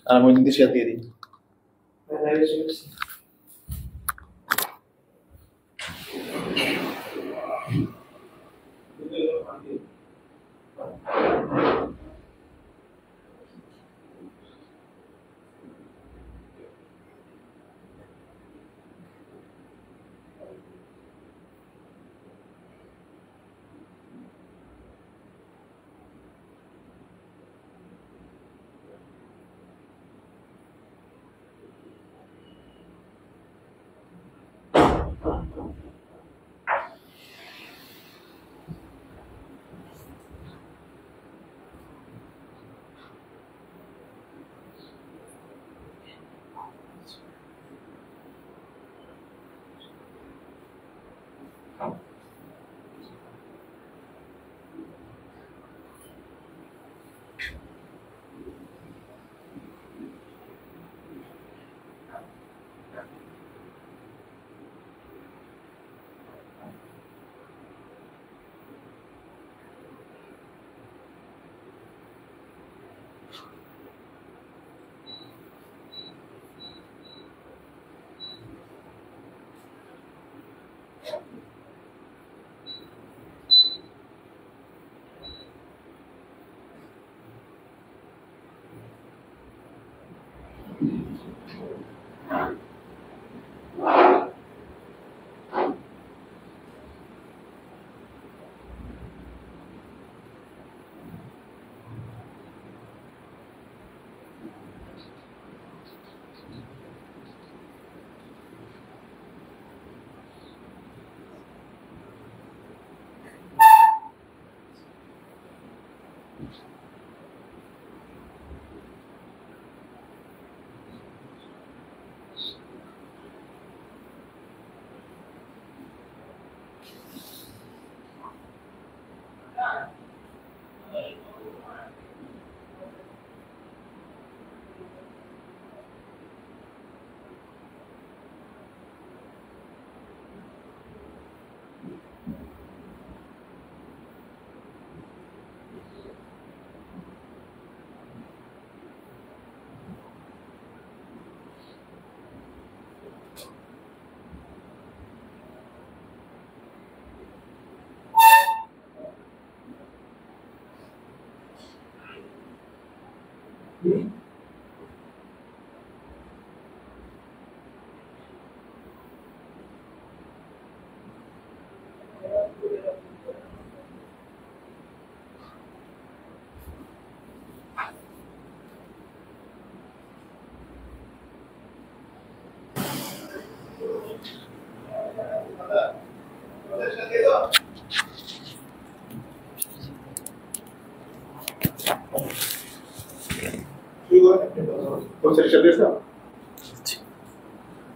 আর আমি ওই শেয়ার দিয়ে দিই।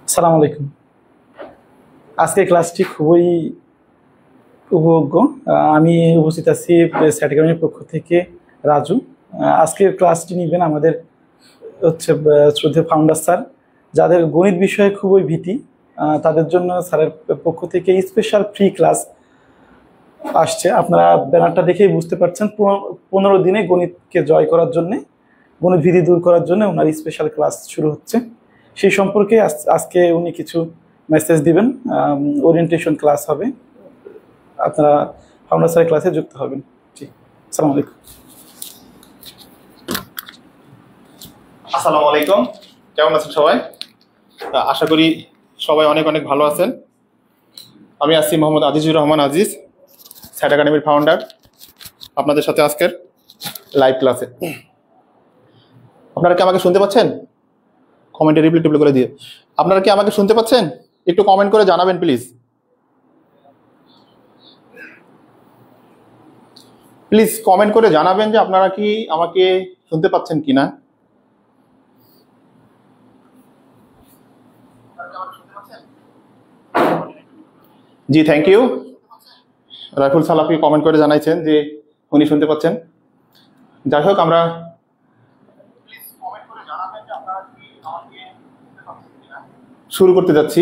আসসালামু আলাইকুম। আজকের ক্লাসটি খুবই উপভোগ্য। আমি উপস্থিত আছি স্যাট একাডেমির পক্ষ থেকে রাজু। আজকের ক্লাসটি নেবেন আমাদের হচ্ছে শ্রদ্ধেয় ফাউন্ডার স্যার, যাদের গণিত বিষয়ে খুবই ভীতি, তাদের জন্য স্যারের পক্ষ থেকে স্পেশাল ফ্রি ক্লাস আসছে। আপনারা ব্যানারটা দেখেই বুঝতে পারছেন, 15 দিনে গণিতকে জয় করার জন্যে, গণিত ভীতি দূর করার জন্য ওনার স্পেশাল ক্লাস শুরু হচ্ছে। সেই সম্পর্কে আজকে উনি কিছু মেসেজ দিবেন। ওরিয়েন্টেশন ক্লাস হবে, আপনারা ফাউন্ডার স্যারের ক্লাসে যুক্ত হবেন। জি, আসসালামু আলাইকুম। আসসালামু আলাইকুম, কেমন আছেন সবাই? আশা করি সবাই অনেক অনেক ভালো আছেন। আমি আছি মোহাম্মদ আজিজুর রহমান আজিজ, স্যাট একাডেমির ফাউন্ডার, আপনাদের সাথে আজকের লাইভ ক্লাসে। আপনারা কি আমাকে শুনতে পাচ্ছেন? কমেন্টে রিপ্লাই করে দিয়ে আপনারা কি আমাকে শুনতে পাচ্ছেন? একটু কমেন্ট করে জানাবেন প্লিজ। প্লিজ কমেন্ট করে জানাবেন যে আপনারা কি আমাকে শুনতে পাচ্ছেন কিনা। জি, থ্যাংক ইউ। রাইফুল সালাফি কমেন্ট করে জানাইছেন যে উনি শুনতে পাচ্ছেন। যাই হোক, আমরা শুরু করতে যাচ্ছি।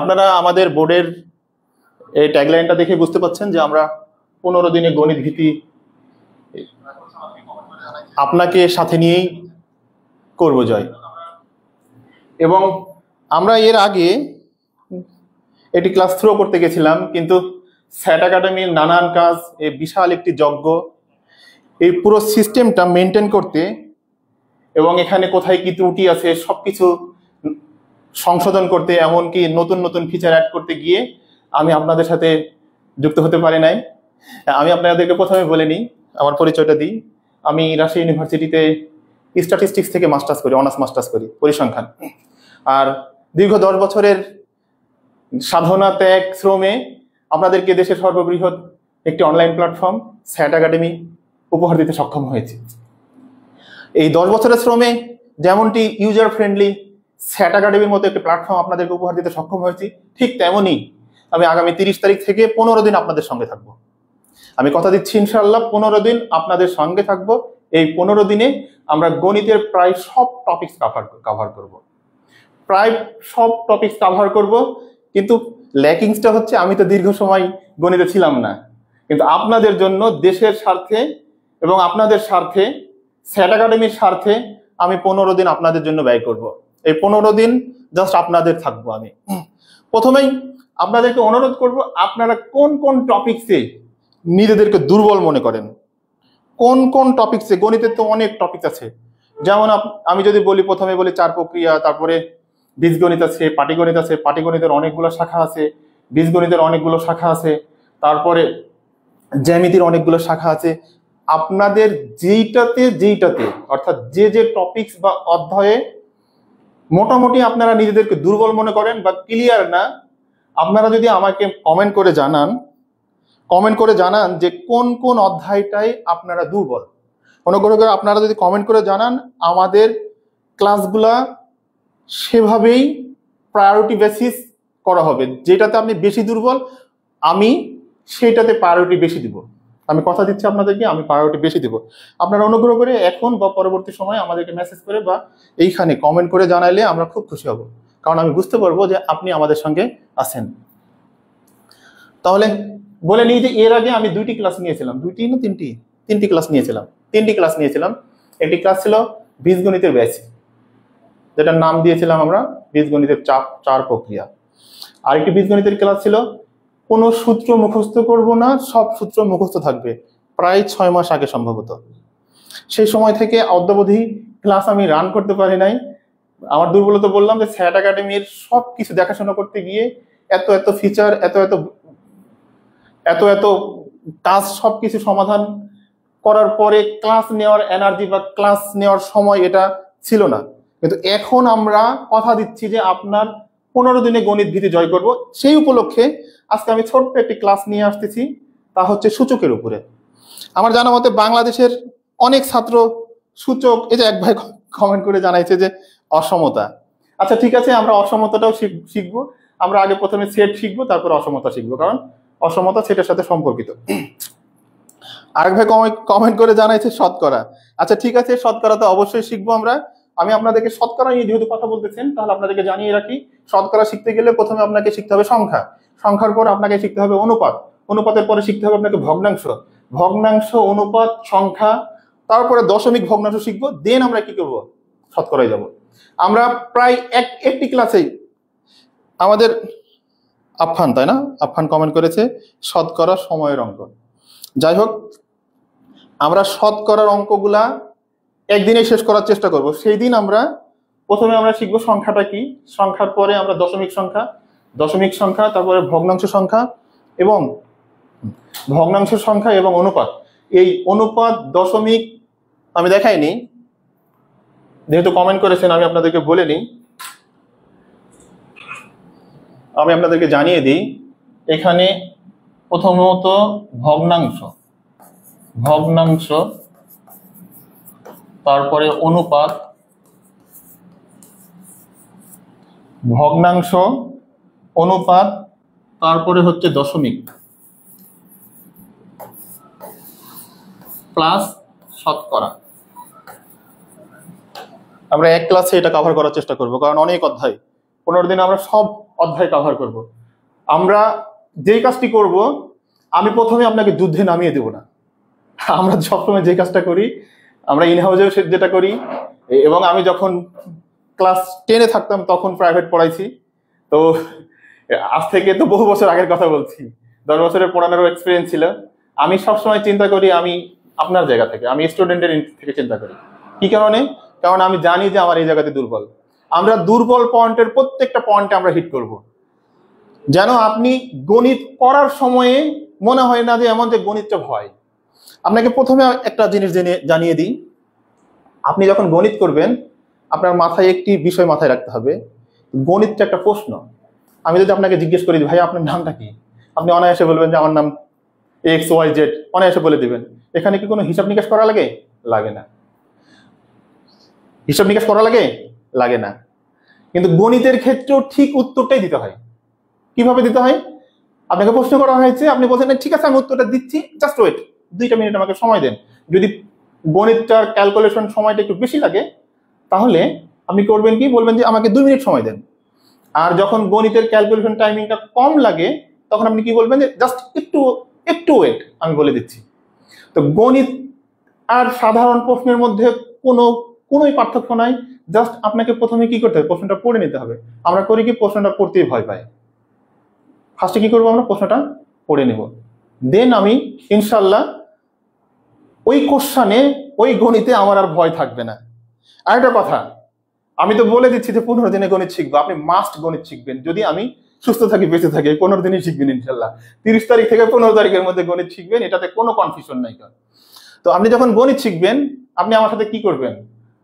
আপনারা আমাদের বোর্ডের এই ট্যাগলাইনটা দেখে বুঝতে পাচ্ছেন যে আমরা 15 দিনে গণিত ভীতি আপনাকে সাথে নিয়েই করব জয়। এবং আমরা এর আগে এটি ক্লাস থ্রো করতে গেছিলাম, কিন্তু স্যাট একাডেমির নানান কাজ, এই বিশাল একটি যজ্ঞ, এই পুরো সিস্টেমটা মেনটেন করতে এবং এখানে কোথায় কি ত্রুটি আছে সবকিছু সংশোধন করতে, এমনকি নতুন নতুন ফিচার অ্যাড করতে গিয়ে আমি আপনাদের সাথে যুক্ত হতে পারি নাই। আমি আপনাদেরকে প্রথমে বলে নিই, আমার পরিচয়টা দিই। আমি রাজশাহী ইউনিভার্সিটিতে স্ট্যাটিস্টিক্স থেকে মাস্টার্স করি, অনার্স মাস্টার্স করি পরিসংখ্যান। আর দীর্ঘ 10 বছরের সাধনা, ত্যাগ, শ্রমে আপনাদেরকে দেশের সর্ববৃহৎ একটি অনলাইন প্ল্যাটফর্ম স্যাট একাডেমি উপহার দিতে সক্ষম হয়েছে। এই 10 বছরের শ্রমে যেমনটি ইউজার ফ্রেন্ডলি স্যাট একাডেমির মতো একটি প্ল্যাটফর্ম আপনাদেরকে উপহার দিতে সক্ষম হয়েছি, ঠিক তেমনই আমি আগামী 30 তারিখ থেকে 15 দিন আপনাদের সঙ্গে থাকবো। আমি কথা দিচ্ছি ইনশাআল্লাহ 15 দিন আপনাদের সঙ্গে থাকবো। এই 15 দিনে আমরা গণিতের প্রায় সব টপিকস কভার করব। প্রায় সব টপিকস কভার করব। কিন্তু ল্যাকিংসটা হচ্ছে আমি তো দীর্ঘ সময় গণিতে ছিলাম না, কিন্তু আপনাদের জন্য, দেশের স্বার্থে এবং আপনাদের স্বার্থে, স্যাট একাডেমির স্বার্থে আমি 15 দিন আপনাদের জন্য ব্যয় করব। এই 15 দিন জাস্ট আপনাদের থাকবো আমি। প্রথমেই আপনাদেরকে অনুরোধ করব, আপনারা কোন কোন টপিকসে নিজেদেরকে দুর্বল মনে করেন, কোন কোন টপিকসে, গণিতের তো অনেক টপিক আছে। যেমন আমি যদি বলি, প্রথমে বলি চার প্রক্রিয়া, তারপরে বীজগণিত আছে, পাটিগণিত আছে, পাটিগণিতের অনেকগুলো শাখা আছে, বীজগণিতের অনেকগুলো শাখা আছে, তারপরে জ্যামিতির অনেকগুলো শাখা আছে। আপনাদের যেইটাতে অর্থাৎ যে টপিকস বা অধ্যায়ে মোটামুটি আপনারা নিজেদেরকে দুর্বল মনে করেন বা ক্লিয়ার না, আপনারা যদি আমাকে কমেন্ট করে জানান যে কোন কোন অধ্যায়টায় আপনারা দুর্বল। অনুগ্রহ করে আপনারা যদি কমেন্ট করে জানান, আমাদের ক্লাসগুলা সেভাবেই প্রায়োরিটি বেসিস করা হবে। যেটাতে আপনি বেশি দুর্বল, আমি সেইটাতে প্রায়োরিটি বেশি দিব। আমি কথা দিচ্ছি আপনাদেরকে, আমি প্রায়োরিটি বেশি দিব। আপনারা অনুগ্রহ করে এখন বা পরবর্তী সময় আমাদেরকে মেসেজ করে বা এইখানে কমেন্ট করে জানাইলে আমরা খুব খুশি হব, কারণ আমি বুঝতে পারবো যে আপনি আমাদের সঙ্গে আছেন। তাহলে বলে নিই যে এর আগে আমি তিনটি ক্লাস নিয়েছিলাম। একটি ক্লাস ছিল বীজগণিতের বেসিক, যেটার নাম দিয়েছিলাম আমরা বীজগণিতের চার প্রক্রিয়া। আরেকটি বীজগণিতের ক্লাস ছিল কোনো সূত্র মুখস্থ করব না, সব সূত্র মুখস্থ থাকবে, প্রায় 6 মাস আগে সম্ভবত। সেই সময় থেকে অদ্যাবধি ক্লাস আমি রান করতে পারি নাই। আমার দুর্বলতা বললাম যে স্যাট একাডেমির সব কিছু দেখাশোনা করতে গিয়ে এত ফিচার, এত কাজ, সবকিছু সমাধান করার পরে ক্লাস নেওয়ার এনার্জি বা ক্লাস নেওয়ার সময় এটা ছিল না। কিন্তু এখন আমরা কথা দিচ্ছি যে আপনার 15 দিনে গণিত ভীতি জয় করব। সেই উপলক্ষে আজকে আমি ছোট্ট একটি ক্লাস নিয়ে আসতেছি, তা হচ্ছে সূচকের উপরে। আমার জানা মতে বাংলাদেশের অনেক ছাত্র সূচক, এই যে এক ভাই কমেন্ট করে জানাইছে যে অসমতা। আচ্ছা ঠিক আছে, আমরা অসমতাটাও শিখবো। আমরা আগে প্রথমে সেট শিখবো, তারপর অসমতা শিখবো, কারণ অসমতা সেটার সাথে সম্পর্কিত। আরেক ভাই কমেন্ট করে জানাইছে শতকরা। আচ্ছা ঠিক আছে, শতকরা তো অবশ্যই শিখবো আমরা। আমি আপনাদেরকে শতকরা নিয়ে যেহেতু কথা বলতেছেন, তাহলে আপনাদেরকে জানিয়ে রাখি, শতকরা শিখতে গেলে প্রথমে আপনাকে শিখতে হবে সংখ্যা, সংখ্যার পর আপনাকে শিখতে হবে অনুপাত, অনুপাতের পরে শিখতে হবে আপনাকে ভগ্নাংশ, ভগ্নাংশ, অনুপাত, সংখ্যা, তারপরে দশমিক ভগ্নাংশ শিখবো। দেন আমরা কি করবো, শতকরায় যাব। আমরা প্রায় একটি ক্লাসেই আমাদের আফফান, তাই না, আফফান কমেন্ট করেছে শতকরা সময়ের অঙ্ক। যাই হোক, আমরা শতকরার অঙ্কগুলা একদিনে শেষ করার চেষ্টা করব। সেই দিন প্রথমে আমরা শিখবো সংখ্যাটা কি, সংখ্যার পরে আমরা দশমিক সংখ্যা, তারপরে ভগ্নাংশ সংখ্যা এবং অনুপাত। এই অনুপাত, দশমিক আমি দেখাইনি, যেহেতু কমেন্ট করেছেন আমি আপনাদেরকে বলে নিই, আমি আপনাদেরকে জানিয়ে দিই। এখানে প্রথমত ভগ্নাংশ, তারপরে অনুপাত, তারপরে হচ্ছে দশমিক প্লাস শতকরা। আমরা এক ক্লাসে এটা কভার করার চেষ্টা করব, কারণ অনেক অধ্যায়, 15 দিনে আমরা সব অধ্যায় কভার করব। আমরা যেই কাজটি করব, আমি প্রথমে আপনাকে যুদ্ধে নামিয়ে দেব না। আমরা সবসময় যে কাজটা করি, আমরা ইন হাউসেও যেটা করি, এবং আমি যখন ক্লাস 10-এ থাকতাম তখন প্রাইভেট পড়াইছি। তো আজ থেকে তো বহু বছর আগের কথা বলছি, 10 বছরের পড়ানোরও এক্সপিরিয়েন্স ছিল। আমি সবসময় চিন্তা করি, আমি আপনার জায়গা থেকে, আমি স্টুডেন্টের থেকে চিন্তা করি। কি কারণে? কারণ আমি জানি যে আমার এই জায়গাতে দুর্বল। আমরা দুর্বল পয়েন্টের প্রত্যেকটা পয়েন্টে আমরা হিট করব, যেন আপনি গণিত করার সময়ে মনে হয় না যে এমন যে গণিতটা ভয়। আপনাকে প্রথমে একটা জিনিস জানিয়ে দিই, আপনি যখন গণিত করবেন আপনার মাথায় একটি বিষয় মাথায় রাখতে হবে, গণিতটা একটা প্রশ্ন। আমি যদি আপনাকে জিজ্ঞেস করি ভাই আপনার নামটা কি, আপনি অনায়াসে বলবেন যে আমার নাম XYZ, অনায়াসে বলে দিবেন। এখানে কি কোনো হিসাব নিকাশ করা লাগে? লাগে না। হিসাব নিকাশ করা লাগে না। কিন্তু গণিতের ক্ষেত্রেও ঠিক উত্তরটাই দিতে হয়। কিভাবে দিতে হয়? আপনাকে প্রশ্ন করা হয়েছে, আপনি বলছেন ঠিক আছে আমি উত্তরটা দিচ্ছি, জাস্ট ওয়েট, 2টা মিনিট আমাকে সময় দেন। যদি গণিতটার ক্যালকুলেশন সময়টা একটু বেশি লাগে তাহলে আপনি করবেন কি, বলবেন যে আমাকে 2 মিনিট সময় দেন। আর যখন গণিতের ক্যালকুলেশন টাইমিংটা কম লাগে তখন আপনি কি বলবেন যে জাস্ট একটু ওয়েট, আমি বলে দিচ্ছি। তো গণিত আর সাধারণ প্রশ্নের মধ্যে কোনোই পার্থক্য নাই। জাস্ট আপনাকে প্রথমে কি করতে হবে, প্রশ্নটা পড়ে নিতে হবে। আমরা করি কি, প্রশ্নটা পড়তেই ভয় পাই। ফার্স্টে কি করবো, আমরা প্রশ্নটা পড়ে নেব, দেন আমি ইনশাল্লাহ ওই কোশ্চানে, ওই গণিতে আমার আর ভয় থাকবে না। আরেকটা কথা, আমি তো বলে দিচ্ছি যে 15 দিনে গণিত শিখবো। আপনি মাস্ট গণিত শিখবেন, যদি আমি সুস্থ থাকি, বেঁচে থাকি, 15 দিনই শিখবেন ইনশাল্লাহ। 30 তারিখ থেকে 15 তারিখের মধ্যে গণিত শিখবেন, এটাতে কোনো কনফিউশন নাই। তো আপনি যখন গণিত শিখবেন আপনি আমার সাথে কি করবেন,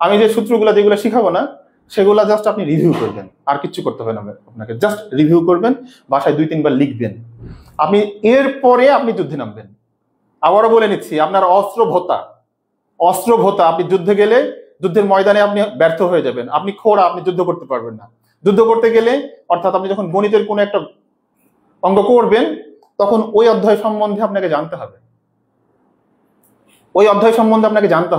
আমি যে সূত্রগুলো যেগুলো শিখাবো না সেগুলা জাস্ট আপনি রিভিউ করবেন, আর কিচ্ছু করতে হবে না আপনাকে, জাস্ট রিভিউ করবেন, বাসায় 2-3 বার লিখবেন। আপনি এরপরে আপনি যুদ্ধে নামবেন। আবারও বলে নিচ্ছি, আপনার অস্ত্র ভোতা, আপনি যুদ্ধে গেলে যুদ্ধের ময়দানে আপনি ব্যর্থ হয়ে যাবেন, আপনি খোড়া, আপনি যুদ্ধ করতে পারবেন না। যুদ্ধ করতে গেলে অর্থাৎ আপনি যখন গণিতের কোনো একটা অঙ্ক করবেন তখন ওই অধ্যায় সম্বন্ধে আপনাকে জানতে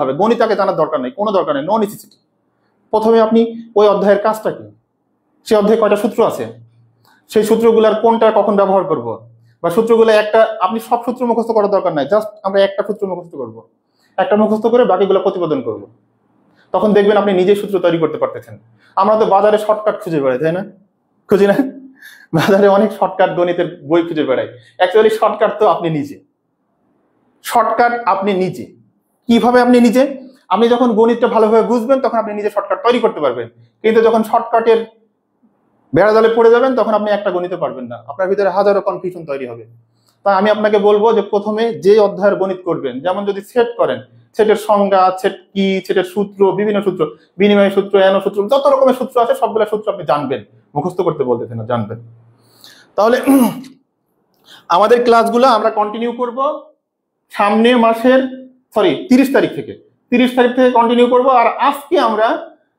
হবে, গণিত আগে জানার দরকার নেই, কোনো দরকার নেই, নো নেসেসিটি। প্রথমে আপনি ওই অধ্যায়ের কাজটা কি, সেই অধ্যায়ে কয়টা সূত্র আছে, সেই সূত্রগুলোর কোনটা কখন ব্যবহার করব, বা সূত্রগুলো একটা, আপনি সব সূত্র মুখস্থ করার দরকার নাই, জাস্ট আমরা একটা সূত্র মুখস্থ করব, একটা মুখস্থ করে বাকিগুলো প্রতিপাদন করব। তখন দেখবেন আপনি নিজেই সূত্র তৈরি করতে পারতেছেন। আমরা তো বাজারে শর্টকাট খুঁজে বেড়াই, তাই না? খুঁজি না? বাজারে অনেক শর্টকাট গণিতের বই খুঁজে বেড়াই। অ্যাকচুয়ালি শর্টকাট তো আপনি নিজে। কিভাবে আপনি নিজে? আপনি যখন গণিতটা ভালোভাবে বুঝবেন তখন আপনি নিজে শর্টকাট তৈরি করতে পারবেন। কিন্তু যখন শর্টকাটের বেড়াজালে পড়ে যাবেন তখন আপনি একটা গণিত পারবেন না, আপনার ভিতরে হাজারো কনফিউশন তৈরি হবে। তাই আমি আপনাকে বলবো যে প্রথমে যে অধ্যায়ের গণিত করবেন, যেমন যদি সেট করেন, সেটের সংজ্ঞা, সেট কি, সেটের সূত্র, বিভিন্ন সূত্র, বিনিময় সূত্র, এনো সূত্র, যত রকমের সূত্র আছে সবগুলো সূত্র আপনি জানবেন, মুখস্থ করতে বলতেছেন না, জানবেন। তাহলে আমাদের ক্লাসগুলো আমরা কন্টিনিউ করব সামনের মাসের 30 তারিখ থেকে কন্টিনিউ করব। আর আজকে আমরা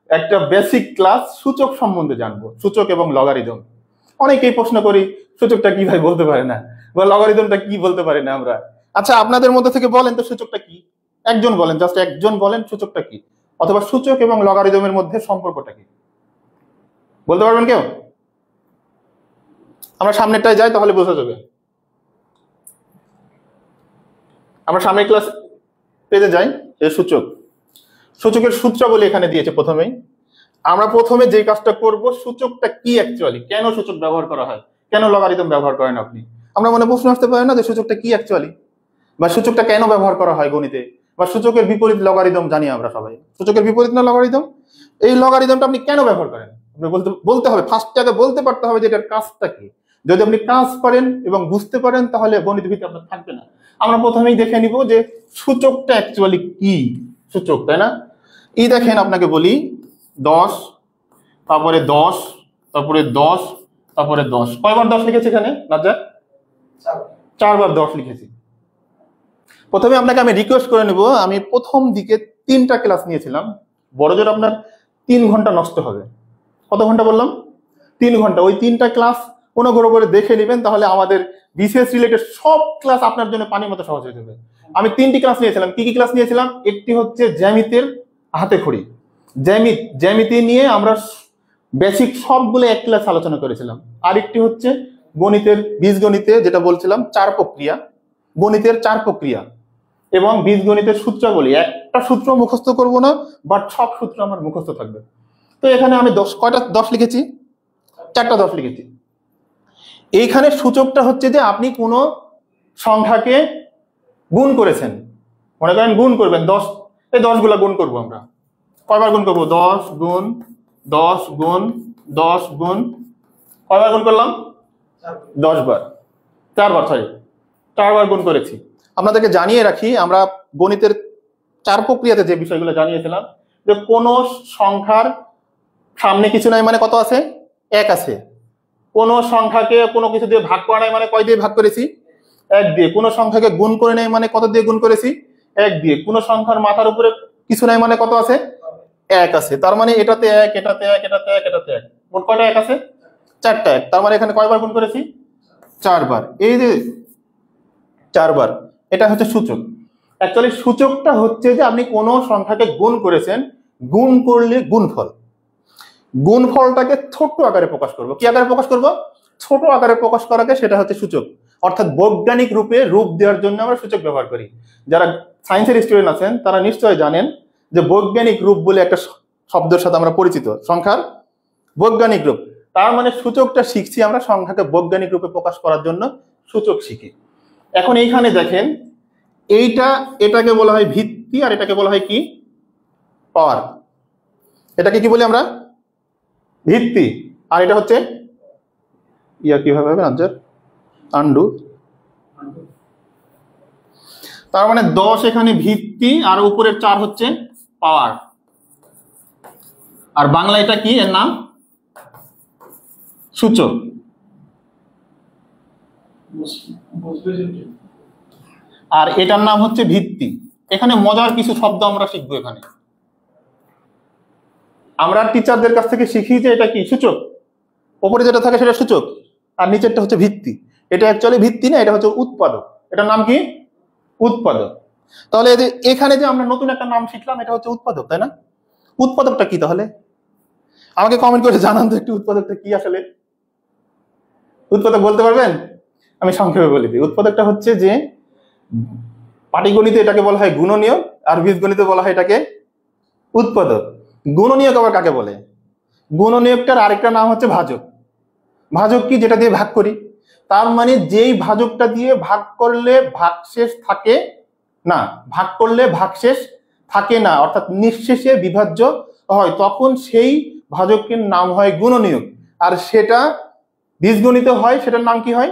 একটা বেসিক ক্লাস সূচক সম্বন্ধে জানবো, সূচক এবং লগারিদম। অনেকেই প্রশ্ন করি সূচকটা কি ভাই বলতে পারে না, বা লগারিদমটা কি বলতে পারি না আমরা। আচ্ছা আপনাদের মধ্যে থেকে বলেন তো সূচকটা কি, একজন বলেন, জাস্ট একজন বলেন সূচকটা কি, অথবা সূচক এবং লগারিদমের মধ্যে সম্পর্কটা কি, বলতে পারবেন কেউ? আমরা সামনেরটায় যাই তাহলে বোঝা যাবে। আমরা সামনের ক্লাস পেজে যাই। এই সূচকের সূত্রাবলী এখানে দিয়েছে। প্রথমেই আমরা যে কাজটা করব, সূচকটা কি অ্যাকচুয়ালি, কেন সূচক ব্যবহার করা হয়, কেন লগারিদম ব্যবহার করেন আপনি, আমরা মনে প্রশ্ন আসতে পারে না যে সূচকটা কি অ্যাকচুয়ালি, বা সূচকটা কেন ব্যবহার করা হয় গণিতে, বা সূচকের বিপরীত লগারিদম জানি আমরা সবাই, সূচকের বিপরীত না লগারিদম। এই লগারিদমটা আপনি কেন ব্যবহার করেন আপনি বলতে হবে, ফার্স্টে আগে বলতে পারতে হবে যে এটার কাজটা কি। যদি আপনি কাজ করেন এবং বুঝতে পারেন তাহলে গণিত ভীতি আপনার থাকবে না। আমরা প্রথমেই দেখে নিব যে সূচকটা অ্যাকচুয়ালি কি, সূচক, তাই না? দেখেন আপনাকে বলি 10, তারপরে 10, তারপরে 10, তারপরে 10, কয়বার 10 লিখেছি এখানে রাজা? 4 বার 10 লিখেছি। প্রথমে আপনাকে আমি রিকোয়েস্ট করে নেব, আমি প্রথম দিকে 3টা ক্লাস নিয়েছিলাম, বড়জোর আপনার 3 ঘন্টা নষ্ট হবে। কত ঘন্টা বললাম? 3 ঘন্টা। ওই 3টা ক্লাস অনুগ্রহ করে দেখে নেবেন, তাহলে আমাদের বিসিএস রিলেটেড সব ক্লাস আপনার জন্য পানির মতো সহজ হয়ে যাবে। আমি 3টি ক্লাস নিয়েছিলাম। কি কি ক্লাস নিয়েছিলাম? একটি হচ্ছে জ্যামিতির হাতে খড়ি, জ্যামিতি নিয়ে আমরা বেসিক সবগুলো এক ক্লাস আলোচনা করেছিলাম। আরেকটি হচ্ছে গণিতের বীজগণিতে, যেটা বলছিলাম 4 প্রক্রিয়া, গণিতের 4 প্রক্রিয়া, এবং বীজগণিতের সূত্রাবলী একটা সূত্র মুখস্থ করব না, বাট সব সূত্র আমার মুখস্থ থাকবে। তো এখানে আমি কয়টা 10 লিখেছি? 4টা 10 লিখেছি। এইখানে সূচকটা হচ্ছে যে আপনি কোনো সংখ্যাকে গুণ করেছেন, মনে করেন গুণ করবেন 10, এই 10 গুলা গুণ করবো আমরা। কয়বার গুণ করবো? 10 গুণ 10 গুণ 10 গুণ, কয়বার গুণ করলাম? 10 বার, 4 বার, সরি 4 বার গুণ করেছি। আপনাদেরকে জানিয়ে রাখি, আমরা গণিতের 4 প্রক্রিয়াতে যে বিষয়গুলো জানিয়েছিলাম, যে কোন সংখ্যার সামনে কিছু নাই মানে কত আছে? 1 আছে। কোন সংখ্যাকে কোনো কিছু দিয়ে ভাগ করা নাই মানে কয় দিয়ে ভাগ করেছি? 1 দিয়ে। কোন সংখ্যাকে গুণ করে নাই মানে কত দিয়ে গুণ করেছি? 1 দিয়ে। কোন সংখ্যার মাথার উপরে কিছু নাই মানে কত আছে? 1 আছে। তার মানে এটাতে 1, এটাতে 1, এটাতে 1, এটাতে 1, মোট কয়টা 1 আছে? 4টা 1। তার মানে এখানে কয়বার গুণ করেছি? 4 বার। এই যে 4 বার, এটা হচ্ছে সূচক। অ্যাকচুয়ালি সূচকটা হচ্ছে যে আপনি কোন সংখ্যাকে গুণ করেছেন, গুণ করলে গুণফল, গুণফলটাকে ছোট আকারে প্রকাশ করব। কি আকারে প্রকাশ করব? ছোট আকারে প্রকাশ করাকে সেটা হচ্ছে সূচক। অর্থাৎ বৈজ্ঞানিক রূপে রূপ দেওয়ার জন্য আমরা সূচক ব্যবহার করি। যারা সায়েন্সের স্টুডেন্ট আছেন তারা নিশ্চয়ই জানেন যে বৈজ্ঞানিক রূপ বলে একটা শব্দের সাথে আমরা পরিচিত, সংখ্যার বৈজ্ঞানিক রূপ। তার মানে সূচকটা শিখছি আমরা সংখ্যাকে বৈজ্ঞানিক রূপে প্রকাশ করার জন্য সূচক শিখি। এখন এইখানে দেখেন, এটাকে বলা হয় ভিত্তি, আর এটাকে বলা হয় কি? পাওয়ার। এটাকে কি বলি আমরা? ভিত্তি। আর এটা হচ্ছে কিভাবে হবে আনসার? আন্ডু। তার মানে 10 এখানে ভিত্তি, আর উপরের 4 হচ্ছে পাওয়ার। আর বাংলা এটা কি? এর নাম সূচক। আর এটার নাম হচ্ছে ভিত্তি। এখানে মজার কিছু শব্দ আমরা শিখবো। এখানে আমরা টিচারদের কাছ থেকে শিখি যে এটা কি? সূচক। উপরে যেটা থাকে সেটা সূচক, আর নিচেরটা হচ্ছে ভিত্তি। এটা অ্যাকচুয়ালি ভিত্তি না, এটা হচ্ছে উৎপাদক। এটার নাম কি? উৎপাদক। তাহলে এখানে যে আমরা নতুন একটা নাম শিখলাম, এটা হচ্ছে উৎপাদক, তাই না? উৎপাদকটা কি তাহলে? আমাকে কমেন্ট করে জানান তো একটু, উৎপাদকটা কি আসলে? উৎপাদক বলতে পারবেন? আমি সংক্ষেপে বলে দিই। উৎপাদকটা হচ্ছে যে পাটিগণিতে এটাকে বলা হয় গুণনীয়ক, আর বীজগণিতে বলা হয় এটাকে উৎপাদক। গুণনীয়ক আবার কাকে বলে? গুণনীয়কটার আরেকটা নাম হচ্ছে ভাজক। ভাজক কি? যেটা দিয়ে ভাগ করি। তার মানে যেই ভাজকটা দিয়ে ভাগ করলে ভাগশেষ থাকে না, ভাগ করলে ভাগশেষ থাকে না, অর্থাৎ নিঃশেষে বিভাজ্য হয়, তখন সেই ভাজকের নাম হয় গুণনীয়ক। আর সেটা বীজগণিতে হয়, সেটার নাম কি হয়?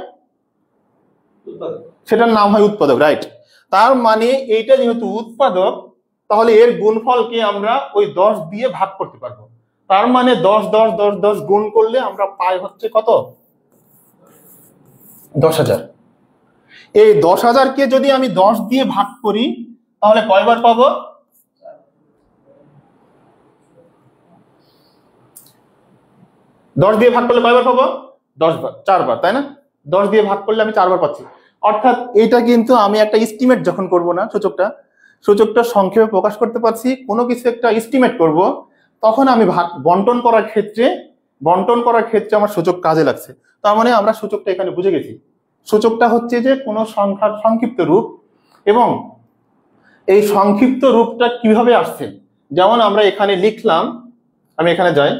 সেটার নাম হয় উৎপাদক, রাইট। তার মানে এইটা যেহেতু উৎপাদক, তাহলে এর গুণফলকে আমরা ওই 10 দিয়ে ভাগ করতে পারবো। তার মানে 10 10 10 10 গুণ করলে আমরা পাই হচ্ছে কত? 10,000। এই 10,000কে যদি আমি 10 দিয়ে ভাগ করি তাহলে কয়বার পাবো? 10 দিয়ে ভাগ করলে কয়বার পাবো? 10 বার, 4 বার, তাই না? 10 দিয়ে ভাগ করলে আমি 4 বার পাচ্ছি। অর্থাৎ এটা কিন্তু আমি একটা এস্টিমেট যখন করব না, সূচকটা সংক্ষেপে প্রকাশ করতে পারছি, কোনো কিছু একটা এস্টিমেট করব, তখন আমি বন্টন করার ক্ষেত্রে আমার সূচক কাজে লাগছে। তার মানে আমরা সূচকটা এখানে বুঝে গেছি। সূচকটা হচ্ছে যে কোনো সংখ্যার সংক্ষিপ্ত রূপ, এবং এই সংক্ষিপ্ত রূপটা কিভাবে আসছে, যেমন আমরা এখানে লিখলাম, আমি এখানে যাই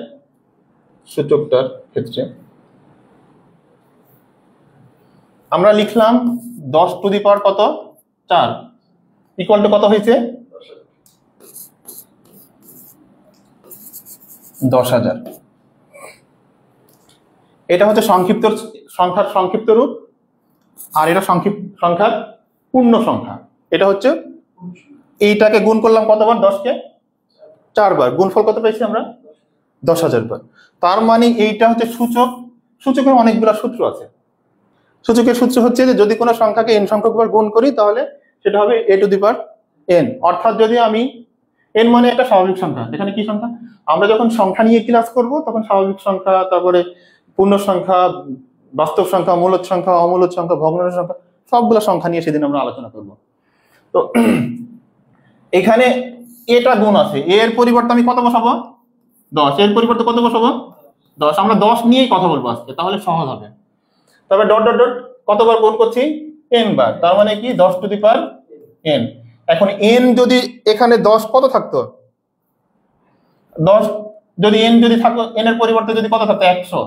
সূচকটার ক্ষেত্রে, আমরা লিখলাম 10 টু দি পাওয়ার কত? 4 ইকুয়াল টু কত হয়েছে? 10,000। এটা হচ্ছে সংখ্যার সংক্ষিপ্ত রূপ, আর এটা সংখ্যার পূর্ণ সংখ্যা। এটা হচ্ছে, এইটাকে গুণ করলাম কতবার? 10কে 4 বার, গুণফল কত পেয়েছি আমরা? 10,000 বার। তার মানে এইটা হচ্ছে সূচক। সূচকের অনেকগুলো সূত্র আছে। সূচকের সূত্র হচ্ছে যে যদি কোনো সংখ্যাকে n সংখ্যক বার গুণ করি তাহলে সেটা হবে a to the power n। অর্থাৎ যদি আমি n মানে একটা স্বাভাবিক সংখ্যা, এখানে কি সংখ্যা? আমরা যখন সংখ্যা নিয়ে ক্লাস করব তখন স্বাভাবিক সংখ্যা, তারপরে পূর্ণ সংখ্যা, বাস্তব সংখ্যা, মূলদ সংখ্যা, অমূলদ সংখ্যা, ভগ্নাংশ সংখ্যা, সবগুলো সংখ্যা নিয়ে সেদিন আমরা আলোচনা করব। তো এখানে এটা গুণ আছে, এর পরিবর্তে আমি কত বসাবো? 10। এর পরিবর্তে কত বসাবো? 10। আমরা 10 নিয়েই কথা বলবো আজকে, তাহলে সহজ হবে। তবে ডট ডট ডট কতবার গুণ করছি? n বার। তার মানে কি? 10 টু দি পাওয়ার n। এখন n যদি এখানে 10 কত থাকতো, 10 যদি n যদি থাকতো, n এর পরিবর্তে যদি কত থাকতো 100,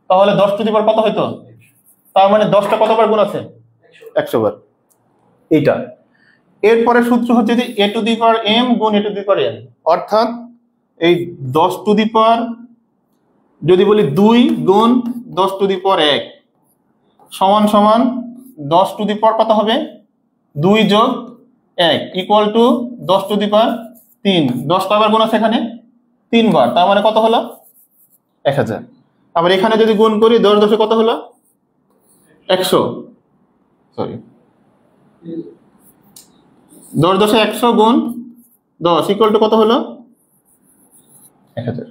তাহলে 10 টু দি পাওয়ার কত হইতো? তার মানে 10টা কতবার গুণ আছে? 100 বার। এইটা এরপরে সূত্র হচ্ছে যে a to the power m গুণ a to the power n, অর্থাৎ এই 10 টু দি পাওয়ার যদি বলি 2 গুণ 10 টু দি পাওয়ার 1 সমান সমান 10 টু দি পাওয়ার কত হবে? 2 যোগ 1 ইকুয়াল টু 10 টু দি পাওয়ার 3। 10 কয়বার গুণ আছে এখানে? 3 বার। তার মানে কত হলো? 1000। আবার এখানে যদি গুণ করি 10 10 কত হলো? 100, সরি 10 10 100 গুণ 10 ইকুয়াল টু কত হলো? 1000।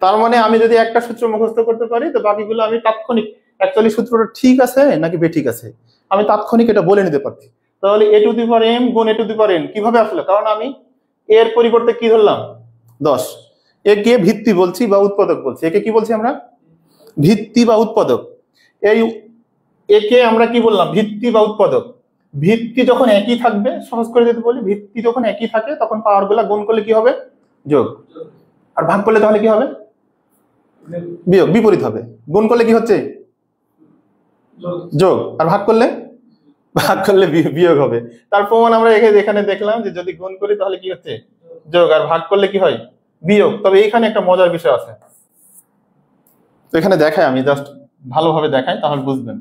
তার মানে আমি যদি একটা সূত্র মুখস্থ করতে পারি তো বাকিগুলো আমি তাৎক্ষণিক, অ্যাকচুয়ালি সূত্রটা ঠিক আছে নাকি বেঠিক আছে আমি তাৎক্ষণিক এটা বলে নিতে পারছি। তাহলে a to the power m গুণ a to the power n কিভাবে আসলো? কারণ আমি এর পরিবর্তে কি ধরলাম? 10। একে ভিত্তি বলছি বা উৎপাদক বলছি। একে কি বলছি আমরা? ভিত্তি বা উৎপাদক। এই একে আমরা কি বললাম? ভিত্তি বা উৎপাদক। ভিত্তি যখন একই থাকবে, সহজ করে যদি বলি, ভিত্তি যখন একই থাকে তখন পাওয়ার গুলা গুণ করলে কি হবে? যোগ। আর ভাগ করলে তাহলে কি হবে? বিয়োগ। বিপরীত হবে। গুণ করলে কি হচ্ছে? যোগ। আর ভাগ করলে বিয়োগ হবে। তার প্রমাণ আমরা এখানে দেখলাম যে যদি গুণ করি তাহলে কি হচ্ছে? যোগ। আর ভাগ করলে কি হয়? বিয়োগ। তবে এখানে একটা মজার বিষয় আছে, তো এখানে দেখাই, আমি জাস্ট ভালোভাবে দেখাই তাহলে বুঝবেন।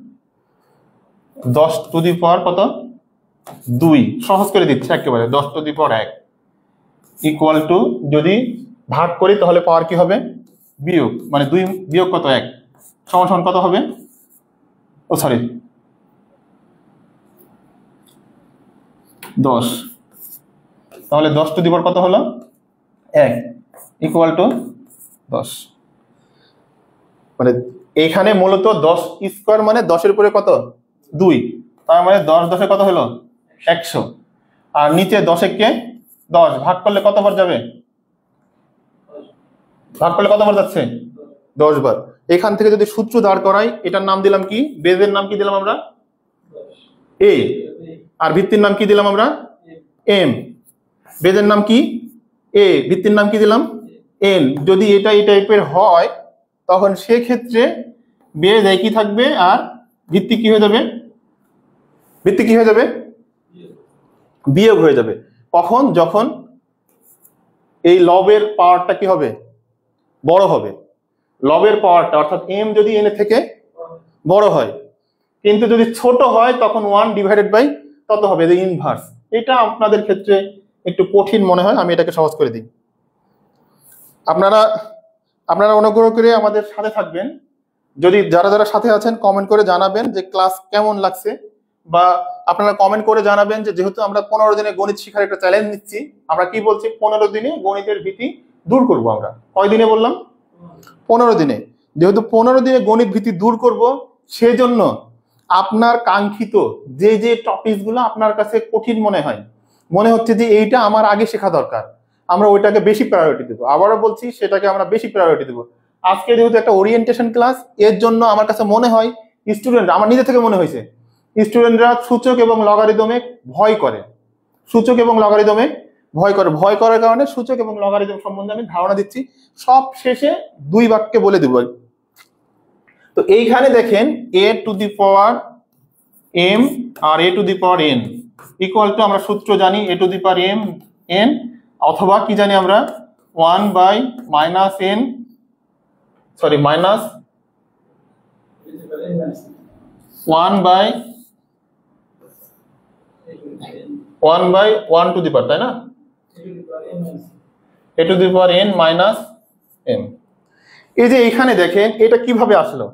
10 টু দি পাওয়ার কত? 2, সহজ করে দিচ্ছি একেবারে। 10 two the power 1 equal to যদি ভাগ করি তাহলে পাওয়ার কি হবে? বিয়োগ। মানে 2 বিয়োগ কত? 1 সমান সমান কত হবে? ও সরি 10। তাহলে 10 টু দি পাওয়ার কত হলো? 1 ইকুয়াল টু 10। মানে এখানে মূলত 10 স্কয়ার মানে 10 এর উপরে কত? 2। তার মানে 10 10 কত হলো? 100। আর নিচে 10 কে 10 ভাগ করলে কতবার যাবে? ভাগ করলে কতবার যাচ্ছে? 10 বার। এখান থেকে যদি সূত্র দাঁড় করাই, এটার নাম দিলাম কি? বেজের নাম কি দিলাম আমরা? a। আর ভিত্তির নাম কি দিলাম আমরা? m। বেজের নাম কি? a, ভিত্তির নাম কি দিলাম? n। যদি এটা এই টাইপের হয় তখন সেক্ষেত্রে বেজ একই থাকবে আর ভিত্তি কি হয়ে যাবে? ভিত্তি কি হয়ে যাবে? বিয়োগ হয়ে যাবে। কখন? যখন এই লবের পাওয়ারটা কি হবে? বড় হবে। লবের পাওয়ারটা অর্থাৎ m যদি n এর থেকে বড় হয়, কিন্তু যদি ছোট হয় তখন 1 ডিভাইডেড বাই কত হবে? ইনভার্স। এটা আপনাদের ক্ষেত্রে একটু কঠিন মনে হয়, আমি এটাকে সহজ করে দিই। আপনারা অনুগ্রহ করে আমাদের সাথে থাকবেন। যদি যারা যারা সাথে আছেন কমেন্ট করে জানাবেন যে ক্লাস কেমন লাগছে, বা আপনারা কমেন্ট করে জানাবেন যে যেহেতু আমরা 15 দিনে গণিত শেখার একটা চ্যালেঞ্জ নিচ্ছি, আমরা কি বলছি 15 দিনে গণিতের ভীতি দূর করব। আমরা কয় দিনে বললাম? 15 দিনে। যেহেতু 15 দিনে গণিত ভীতি দূর করব, সেজন্য আপনার কাঙ্ক্ষিত যে যে টপিকগুলো আপনার কাছে কঠিন মনে হচ্ছে যে এইটা আমার আগে শেখা দরকার, আমরা ওইটাকে বেশি প্রায়োরিটি দেবো। আবারও বলছি, সেটাকে আমরা বেশি প্রায়োরিটি দেবো। আজকে যেহেতু একটা ওরিয়েন্টেশন ক্লাস, এর জন্য আমার কাছে মনে হয় স্টুডেন্ট, আমার নিজে থেকে মনে হয়েছে স্টুডেন্টরা সূচক এবং লগারিদমে ভয় করে। সূচক এবং লগারিদমে ভয় করার কারণে সূচক এবং লগারিদম সম্বন্ধে আমি ধারণা দিচ্ছি। সব শেষে 2 বাক্যে বলে দেব। তো এইখানে দেখেন a to the power m আর a to the power n equal to, আমরা সূত্র জানি a to the power m n, অথবা কি জানি আমরা 1 by minus n, sorry minus 1 by 1 to the power, তাই না? a to the power n minus m। এই যে এখানে দেখেন এটা কিভাবে আসলো?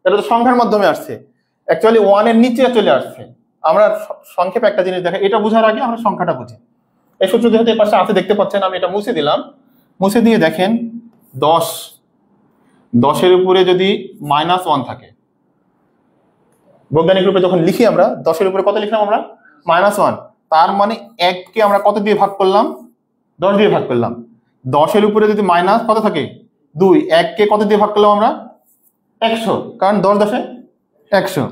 এটা তো সংখ্যার মাধ্যমে আসছে, অ্যাকচুয়ালি 1 এর নিচে চলে আসছে। আমরা সংক্ষেপে একটা জিনিস দেখেন, এটা বোঝার আগে আমরা সংখ্যাটা বুঝি। এই সূত্র যেহেতু এর পাশে আছে দেখতে পাচ্ছেন, আমি এটা মুছে দিলাম। মুছে দিয়ে দেখেন 10 এর উপরে যদি -1 থাকে, বৈজ্ঞানিক রূপে যখন লিখি আমরা 10 এর উপরে কত লিখলাম আমরা? -1। তার মানে 1 কে আমরা কত দিয়ে ভাগ করলাম? 10 দিয়ে ভাগ করলাম। 10 এর উপরে যদি মাইনাস কত থাকে? 2। 1 কে কত দিয়ে ভাগ করলাম আমরা? 100, কারণ 10 10 100।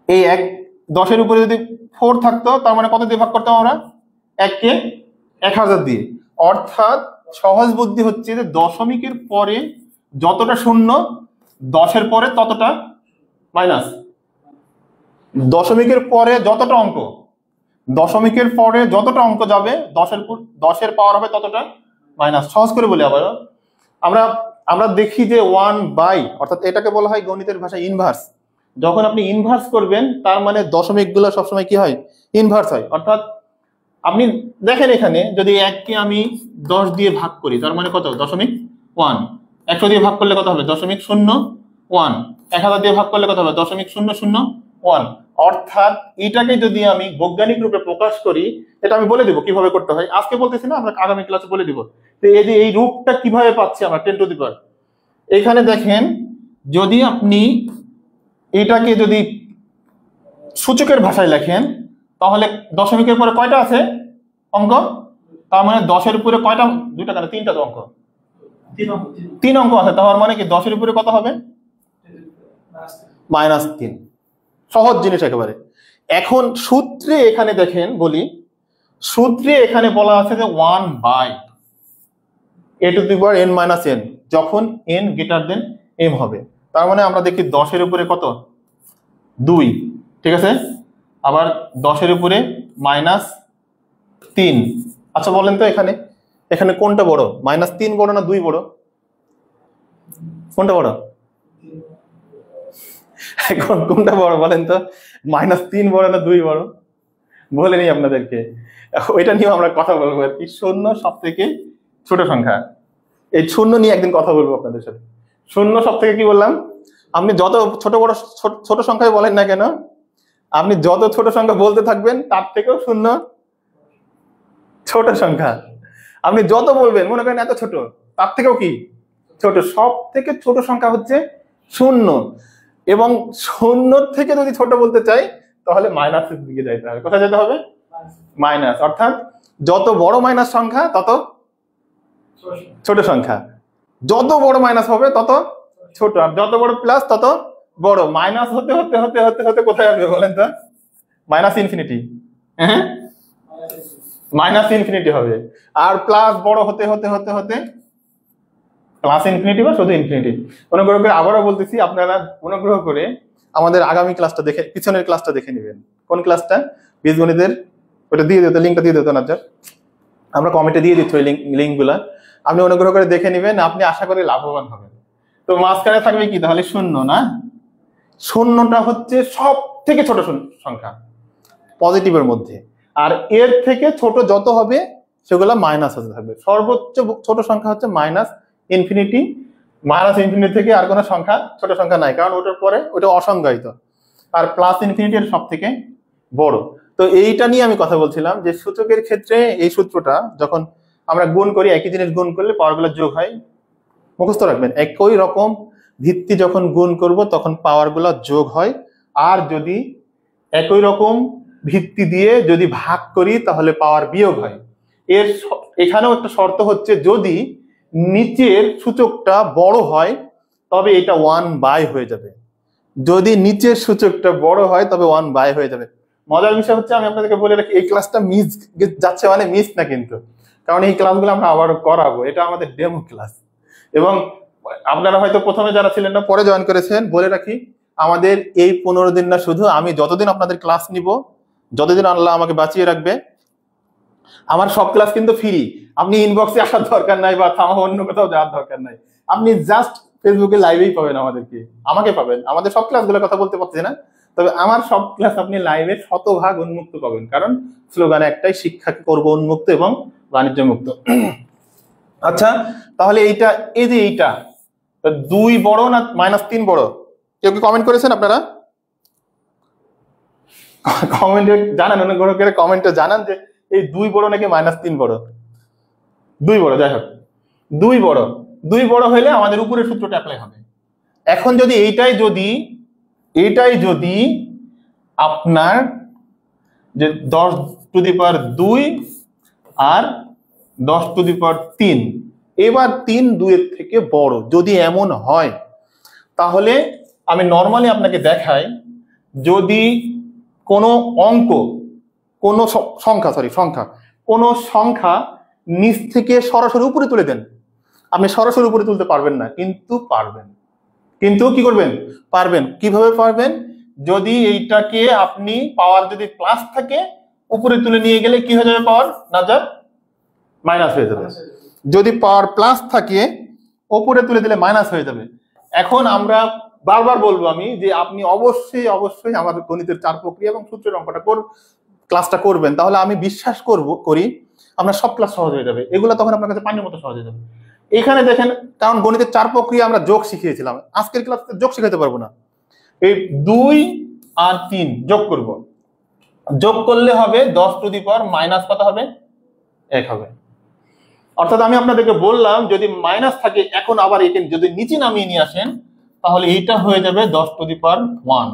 এই 10-এর উপরে যদি 4 থাকতো তার মানে কত দিয়ে ভাগ করতাম আমরা? 1-কে 1000 দিয়ে। অর্থাৎ সহজ বুদ্ধি হচ্ছে যে দশমিকের পরে যতটা শূন্য 10-এর পরে ততটা মাইনাস। দশমিকের পরে যতটা অঙ্ক, দশমিকের পরে যতটা অঙ্ক যাবে 10-এর পাওয়ার হবে ততটা মাইনাস। সহজ করে বলি আবার, আমরা দেখি যে 1/, অর্থাৎ এটাকে বলা হয় গণিতের ভাষায় ইনভার্স। যখন আপনি ইনভার্স করবেন তার মানে দশমিকগুলো সবসময় কি হয়? ইনভার্স হয়। অর্থাৎ আপনি দেখেন এখানে যদি 1-কে আমি 10 দিয়ে ভাগ করি তার মানে কত? 0.1। 100 দিয়ে ভাগ করলে কত হবে? 0.01। 1000 দিয়ে ভাগ করলে কত হবে? 0.001। অর্থাৎ এটাকে যদি আমি বৈজ্ঞানিক রূপে প্রকাশ করি, এটা আমি বলে দিব কিভাবে করতে হয়, আজকে বলতেছি না, আমরা আগামী ক্লাসে বলে দিব। তো এই যে এই রূপটা কিভাবে পাচ্ছি আমরা 10 টু দি পাওয়ার, এখানে দেখেন যদি আপনি এটাকে যদি সূচকের ভাষায় লেখেন তাহলে দশমিকের পরে কয়টা আছে অঙ্ক? তার মানে 10-এর উপরে কয়টা? 2টা কেন 3টা তো অঙ্ক, 3 অঙ্ক আছে। তার মানে কি 10-এর উপরে কত হবে? -3। সহজ জিনিস একেবারে। এখন সূত্রে এখানে দেখেন বলি, সূত্রে এখানে বলা আছে যে 1/a⁻n, যখন n > m হবে। তার মানে আমরা দেখি 10-এর উপরে কত? 2, ঠিক আছে। আবার 10-এর উপরে -3। আচ্ছা বলেন তো এখানে এখানে কোনটা বড়? -3 বড় না 2 বড়? কোনটা বড়? এখন কোনটা বড় বলেন তো? -3 বড় না 2 বড়? বলে নি আপনাদেরকে, ওইটা নিয়ে আমরা কথা বলবো আর কি। 0 সব থেকে ছোট সংখ্যা, এই 0 নিয়ে একদিন কথা বলবো আপনাদের সাথে। 0 সব থেকে কি বললাম? আপনি যত ছোট বড় ছোট সংখ্যায় বলেন না কেন, আপনি যত ছোট সংখ্যা বলতে থাকবেন তার থেকেও 0 ছোট সংখ্যা। আপনি যত বলবেন মনে করেন এত ছোট, তার থেকেও কি ছোট। সব থেকে ছোট সংখ্যা হচ্ছে 0। এবং 0 থেকে যদি ছোট বলতে চাই তাহলে মাইনাসের দিকে যাইতে হবে। কোথায় যেতে হবে? মাইনাস। অর্থাৎ যত বড় মাইনাস সংখ্যা তত ছোট সংখ্যা, যত বড় মাইনাস হবে তত ছোট, আর যত বড় প্লাস তত বড়। মাইনাস হতে হতে হতে হতে হতে কোথায় আসবে বলেন তো? -ইনফিনিটি। হ্যাঁ, -ইনফিনিটি হবে। আর প্লাস বড় হতে হতে হতে হতে +ইনফিনিটি বা শুধু ইনফিনিটি। অনুগ্রহ করে আবারও বলতেছি, আপনারা অনুগ্রহ করে আমাদের আগামী ক্লাসটা দেখে, পিছনের ক্লাসটা দেখে নেবেন। কোন ক্লাসটা? বীজগণিতের। ওটা দিয়ে দিতে, লিঙ্কটা দিয়ে দিতে না, আমরা কমেন্টে দিয়ে দিচ্ছি ওই লিঙ্কগুলা। আপনি অনুগ্রহ করে দেখে নেবেন, আপনি আশা করি লাভবান হবেন। তো মাঝখানে থাকবে কি তাহলে? 0 না? 0টা হচ্ছে সব থেকে ছোট সংখ্যা পজিটিভের মধ্যে, আর এর থেকে ছোট যত হবে সেগুলো মাইনাস হতে থাকবে। সর্বোচ্চ ছোট সংখ্যা হচ্ছে -ইনফিনিটি। -ইনফিনিটি থেকে আর কোনো সংখ্যা ছোট সংখ্যা নাই, কারণ ওটার পরে ওটা অসংজ্ঞায়িত। আর +ইনফিনিটি এর সব থেকে বড়। তো এইটা নিয়ে আমি কথা বলছিলাম যে সূচকের ক্ষেত্রে এই সূত্রটা যখন আমরা গুণ করি, একই জিনিস গুণ করলে পাওয়ারগুলো যোগ হয়। মুখস্থ রাখবেন, একই রকম ভিত্তি যখন গুণ করব তখন পাওয়ারগুলো যোগ হয়। আর যদি একই রকম ভিত্তি দিয়ে যদি ভাগ করি তাহলে পাওয়ার বিয়োগ হয়। এখানেও একটা শর্ত হচ্ছে, যদি নিচের সূচকটা বড় হয় তবে এটা 1/, হয়ে যাবে। যদি নিচের সূচকটা বড় হয় তবে 1/, হয়ে যাবে। মজার বিষয় হচ্ছে, আমি আপনাদেরকে বলে রাখি, এই ক্লাসটা মিস যাচ্ছে মানে মিস না কিন্তু, কারণ এই ক্লাসগুলো আমরা আবার করাবো। এটা আমাদের ডেমো ক্লাস। এবং আপনারা হয়তো প্রথমে যারা ছিলেন না, পরে জয়েন করেছেন, বলে রাখি আমাদের এই 15 দিন না, শুধু আমি যতদিন আপনাদের ক্লাস নিব, যতদিন আল্লাহ আমাকে বাঁচিয়ে রাখবে, আমার সব ক্লাস কিন্তু ফ্রি। আপনি ইনবক্সে আসার দরকার নাই বা অন্য কোথাও যাওয়ার দরকার নাই। আপনি জাস্ট ফেসবুকে লাইভেই পাবেন আমাকে পাবেন। আমাদের সব ক্লাসগুলোর কথা বলতে পারছি না, তবে আমার সব ক্লাস আপনি লাইভে 100% উন্মুক্ত পাবেন। কারণ স্লোগান একটাই, শিক্ষা করব উন্মুক্ত এবং বাণিজ্য মুক্ত। আচ্ছা, তাহলে এইটা, এই যে এইটা 2 বড় না -3 বড়? কেউ কি কমেন্ট করেছেন আপনারা? কমেন্টে জানান, অনুগ্রহ করে কমেন্টে জানান যে এই 2 বড় নাকি -3 বড়? 2 বড়। যাই হোক, 2 বড় হইলে আমাদের উপরের সূত্রটা অ্যাপ্লাই হবে। এখন যদি এইটাই যদি আপনার যে 10⁻2 আর 10⁻3, এবার 3 2-এর থেকে বড় যদি এমন হয়, তাহলে আমি নর্মালি আপনাকে দেখাই, যদি কোনো অঙ্ক, কোনো সংখ্যা কোনো সংখ্যা নিচ থেকে সরাসরি উপরে তুলে দেন, আপনি সরাসরি উপরে তুলতে পারবেন না, কিন্তু পারবেন। কিন্তু কি করবেন? পারবেন। কিভাবে পারবেন? যদি এইটাকে আপনি পাওয়ার যদি প্লাস থাকে উপরে তুলে নিয়ে গেলে কি হয়ে যাবে? পাওয়ার নাজার মাইনাস হয়ে যাবে। যদি পাওয়ার প্লাস থাকে উপরে তুলে দিলে মাইনাস হয়ে যাবে। এখন আমরা বারবার বলবো আমি যে আপনি অবশ্যই আমাদের গণিতের 4 প্রক্রিয়া এবং সূত্রের অঙ্কটা ক্লাসটা করবেন, তাহলে আমি বিশ্বাস করি আপনার সব ক্লাস সহজ হয়ে যাবে। এগুলো তখন আপনার কাছে পানির মতো সহজ হয়ে যাবে। এখানে দেখেন, কারণ গণিতের 4 প্রক্রিয়া আমরা যোগ শিখিয়েছিলাম, আজকের ক্লাসে যোগ শিখাতে পারবো না। এই 2 আর 3 যোগ করব, যোগ করলে হবে 10 টু দি পাওয়ার মাইনাস কত হবে? 1 হবে। অর্থাৎ আমি আপনাদেরকে বললাম যদি মাইনাস থাকে, এখন আবার একে যদি নিচে নামিয়ে নিয়ে আসেন তাহলে এইটা হয়ে যাবে 10 টু দি পাওয়ার 1।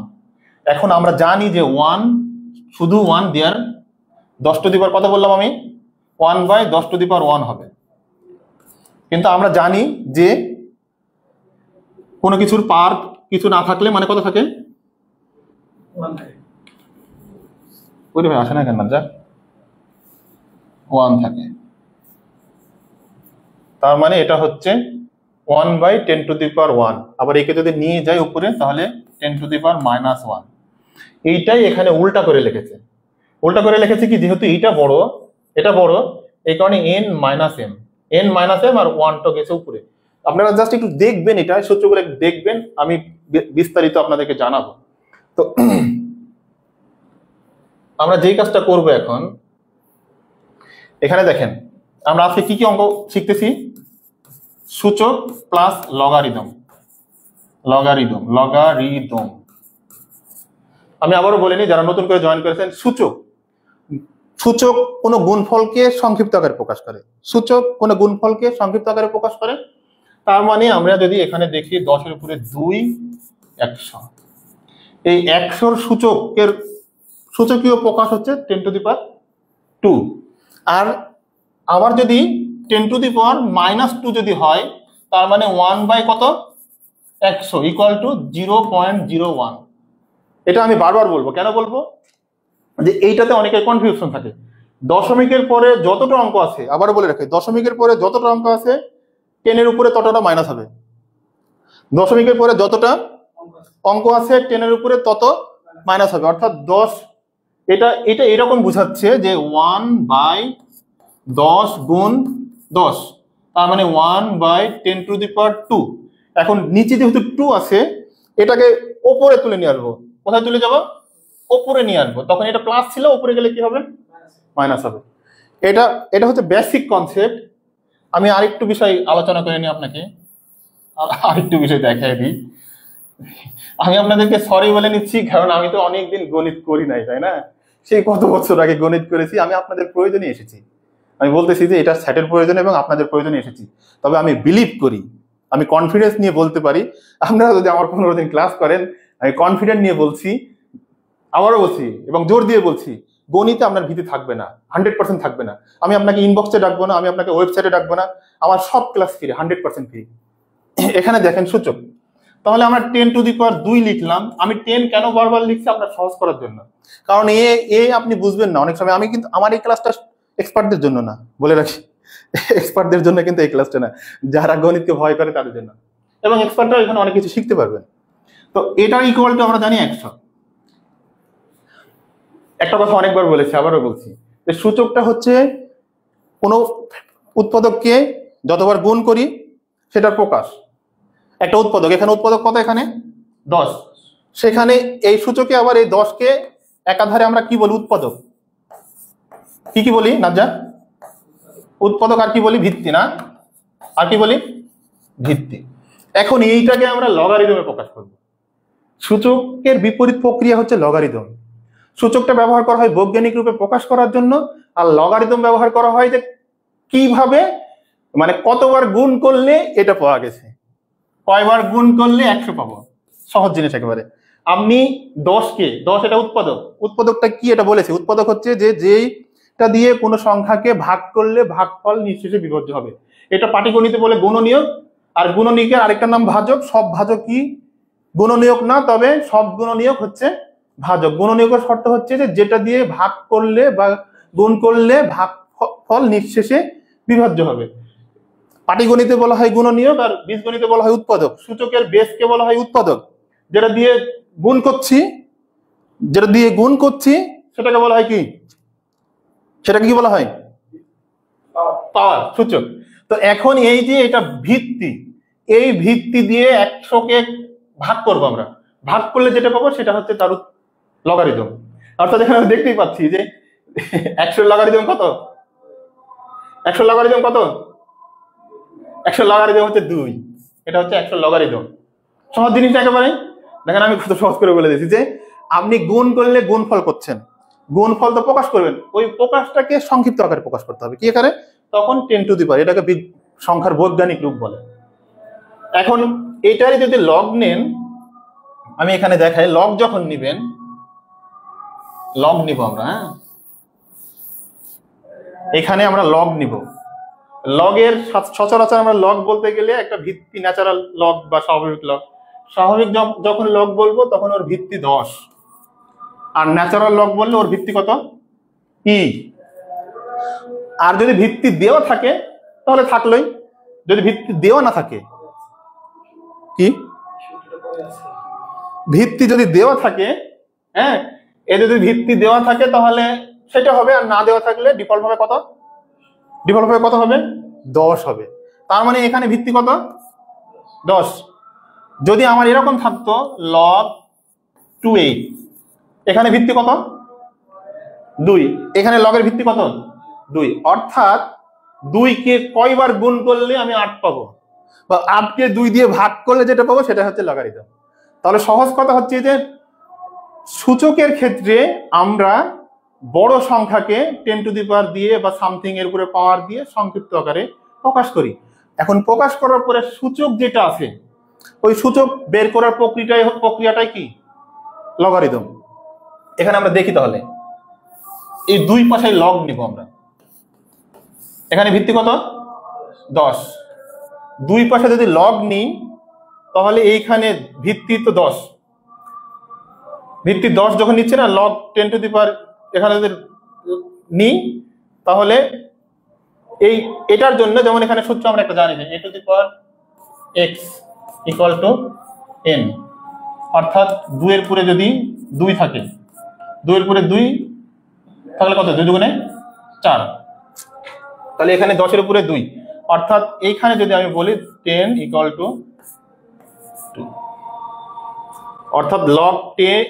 এখন আমরা জানি যে 1 শুধু 1 দেয়ার 10 টু দি পাওয়ার কত বললাম আমি? 1/10 টু দি পাওয়ার 1 হবে। কিন্তু আমরা জানি যে কোনো কিছুর পাওয়ার কিছু না থাকলে মানে কত থাকে? 1 থাকে। ওই ভাই আসে না কেন? যা 1 থাকে, তার মানে এটা হচ্ছে 1/10 টু দি পাওয়ার 1। আবার একে যদি নিয়ে যাই উপরে তাহলে 10 টু দি পাওয়ার -1। এইটাই এখানে উল্টা করে লিখেছে। উল্টা করে লিখেছে কি, যেহেতু এটা বড়, এই কারণে n-m আর 1টা গেছে উপরে। আপনারা জাস্ট একটু দেখবেন, এটা সূত্রগুলো দেখবেন, আমি বিস্তারিত আপনাদেরকে জানাবো। তো আমরা যেই কাজটা করব এখন, এখানে দেখেন আমরা আজকে কি অঙ্ক শিখতেছি? সূচক প্লাস লগারিদম। আমি আবারও বলে নিই, যারা নতুন করে জয়েন করেছেন, সূচক কোনো গুণফলকে সংক্ষিপ্ত আকারে প্রকাশ করে। তার মানে আমরা যদি এখানে দেখি 10-এর উপরে 2 100, এই 100-র সূচকীয় প্রকাশ হচ্ছে 10 টু দি পাওয়ার 2। আর আবার যদি 10 টু দি পাওয়ার -2 যদি হয়, তার মানে 1/কত? 100 ইকুয়াল টু 0.01। এটা আমি বারবার বলবো। কেন বলবো? যে এইটাতে অনেকের কনফিউশন থাকে। দশমিকের পরে যতটা অঙ্ক আছে, আবারও বলে রাখি, দশমিকের পরে যতটা অঙ্ক আছে 10-এর উপরে ততটা মাইনাস হবে। দশমিকের পরে যতটা অঙ্ক আছে 10-এর উপরে তত মাইনাস হবে। অর্থাৎ 10, এটা এরকম বোঝাচ্ছে যে 1/10 গুণ 10, তার মানে 1/10 টু দি পাওয়ার 2। এখন নিচে যেহেতু 2 আছে, এটাকে ওপরে তুলে নিয়ে আসবো। কোথায় তুলে যাব? ওপরে নিয়ে আসবো। তখন এটা প্লাস ছিল, উপরে গেলে কি হবে? মাইনাস হবে। এটা হচ্ছে বেসিক কনসেপ্ট। আমি আরেকটু বিষয় আলোচনা করে নিই, আপনাকে আরেকটু বিষয় দেখাই দিই। আমি আপনাদেরকে সরি বলে নিচ্ছি, কারণ আমি তো অনেকদিন গণিত করি নাই, তাই না? সেই কত বছর আগে গণিত করেছি। আমি আপনাদের প্রয়োজনে এসেছি। আমি বলতেছি যে এটা সেটের প্রয়োজনে এবং আপনাদের প্রয়োজনে এসেছি। তবে আমি বিলিভ করি, আমি কনফিডেন্স নিয়ে বলতে পারি, আপনারা যদি আমার 15 দিন ক্লাস করেন, আমি কনফিডেন্ট নিয়ে বলছি, আবারও বলছি এবং জোর দিয়ে বলছি, গণিতে আপনার ভীতি থাকবে না, 100% থাকবে না। আমি আপনাকে ইনবক্সে ডাকবো না, আমি আপনাকে ওয়েবসাইটে ডাকবো না, আমার সব ক্লাস ফ্রি, 100% ফ্রি। এখানে দেখেন সূচক, তাহলে আমরা 10 টু দি পাওয়ার 2 লিখলাম। আমি 10 কেন বারবার লিখছি? আপনার সহজ করার জন্য। কারণ আপনি বুঝবেন না অনেক সময়। আমি কিন্তু আমার এই ক্লাসটা এক্সপার্টদের জন্য না, বলে রাখি, এক্সপার্টদের জন্য কিন্তু এই ক্লাসটা না, যারা গণিতকে ভয় করে তাদের জন্য। এবং এক্সপার্টরা এখানে অনেক কিছু শিখতে পারবেন। তো এটা ইকুয়াল টু আমরা জানি 100। একটা কথা অনেকবার বলেছি, আবারও বলছি, যে সূচকটা হচ্ছে কোনো উৎপাদককে যতবার গুণ করি সেটার প্রকাশ। একটা উৎপাদক, এখানে উৎপাদক কত? এখানে 10। সেখানে এই সূচকে আবার এই 10-কে একাধারে আমরা কি বলি? উৎপাদক। কি বলি নাজ্জা? উৎপাদক। আর কি বলি? ভিত্তি। না, আর কি বলি? ভিত্তি। এখন এইটাকে আমরা লগারিদমে প্রকাশ করব। সূচকের বিপরীত প্রক্রিয়া হচ্ছে লগারিদম। সূচকটা ব্যবহার করা হয় বৈজ্ঞানিক রূপে প্রকাশ করার জন্য, আর লগারিদম ব্যবহার করা হয় যে কিভাবে, মানে কতবার গুণ করলে এটা পাওয়া গেছে, কয়বার গুণ করলে 100 পাবো। সহজ জিনিস একেবারে। আপনি 10-কে 10, এটা উৎপাদকটা কি এটা বলেছি। উৎপাদক হচ্ছে যে যেইটা দিয়ে কোনো সংখ্যাকে ভাগ করলে ভাগফল নিঃশেষে বিভাজ্য হবে। এটা পাটিগণিতে বলে গুণনীয়ক। আর গুণনীয়কের আরেকটা নাম ভাজক। সব ভাজক কি গুণনীয়ক না, তবে সব গুণনীয়ক হচ্ছে ভাজক। গুণনীয়কের শর্ত হচ্ছে যে যেটা দিয়ে ভাগ করলে বা গুণ করলে ভাগফল নিঃশেষে বিভাজ্য হবে। পাটিগণিতে বলা হয় গুণনীয়ক আর বীজগণিতে বলা হয় উৎপাদক। সূচকের বেসকে বলা হয় উৎপাদক। যেটা দিয়ে গুণ করছি সেটাকে বলা হয় কি? সেটাকে কি বলা হয়? পাওয়ার, সূচক। তো এখন এই যে এটা ভিত্তি, এই ভিত্তি দিয়ে 100কে ভাগ করবো আমরা। ভাগ করলে যেটা পাবো সেটা হচ্ছে তার লগারিদম। অর্থাৎ এখানে আমরা দেখতেই পাচ্ছি যে 100 লগারিদম কত? 100 লগারিদম কত? 100 লগারিদম হচ্ছে 2। এটা হচ্ছে 100 লগারিদম। সহজ জিনিসটা একেবারে দেখেন, আমি কত সহজ করে বলে দিয়েছি যে আপনি গুণ করলে গুণফল করছেন, গুণফল তো প্রকাশ করবেন, ওই প্রকাশটাকে সংক্ষিপ্ত আকারে প্রকাশ করতে হবে। কি আকারে? তখন 10 টু দি পাওয়ার, এটাকে সংখ্যার বৈজ্ঞানিক রূপ বলে। এখন এটারই যদি লগ নেন, আমি এখানে দেখাই, লগ যখন নিবেন, লগ নিব আমরা, হ্যাঁ এখানে আমরা লগ নিব। লগের সচরাচর আমরা লগ বলতে গেলে একটা ভিত্তি, ন্যাচারাল লগ বা স্বাভাবিক লগ। স্বাভাবিক যখন লগ বলবো তখন ওর ভিত্তি 10, আর ন্যাচারাল লগ বললে ওর ভিত্তি কত? ই। আর যদি ভিত্তি দেওয়া থাকে তাহলে থাকলোই, যদি ভিত্তি দেওয়া না থাকে, কি ভিত্তি যদি দেওয়া থাকে, হ্যাঁ এ যদি ভিত্তি দেওয়া থাকে তাহলে সেটা হবে, আর না দেওয়া থাকলে ডিফল্ট ভাবে কত? ডিফল্ট ভাবে কত হবে? 10 হবে। তার মানে এখানে ভিত্তি কত? 10। যদি আমার এরকম থাকতো log 2a, এখানে ভিত্তি কত? 2। এখানে লগের ভিত্তি কত? 2। অর্থাৎ 2 কে কয়বার গুণ করলে আমি 8 পাবো, বা 8 কে 2 দিয়ে ভাগ করলে যেটা পাবো সেটা হচ্ছে লগারিদম। তাহলে সহজ কথা হচ্ছে যে সূচকের ক্ষেত্রে আমরা বড় সংখ্যাকে 10 টু দি পাওয়ার দিয়ে বা সামথিং এর উপরে পাওয়ার দিয়ে সংক্ষিপ্ত আকারে প্রকাশ করি। এখন প্রকাশ করার পরে সূচক যেটা আছে, ওই সূচক বের করার প্রক্রিয়াটাই কি? লগারিদম। এখানে আমরা দেখি তাহলে এই দুই পাশে লগ নিব আমরা। এখানে ভিত্তি কত? 10। দুই পাশে যদি লগ নিই তাহলে এইখানে ভিত্তি তো 10, ভিত্তি 10 যখন নিচ্ছে না, লগ 10 টু দি পাওয়ার এখানে যদি নিই তাহলে এটার জন্য, যেমন এখানে সূত্র আমরা একটা জানি যে a to the power x equal to n, অর্থাৎ 2 এর পরে যদি 2 থাকে, 2 এর পরে 2 তাহলে কত? 2 দুগুণে 4, তাহলে এখানে 10 এর উপরে 2, অর্থাৎ এইখানে যদি আমি বলি 10 ইকুয়াল টু 2, অর্থাৎ লগ 10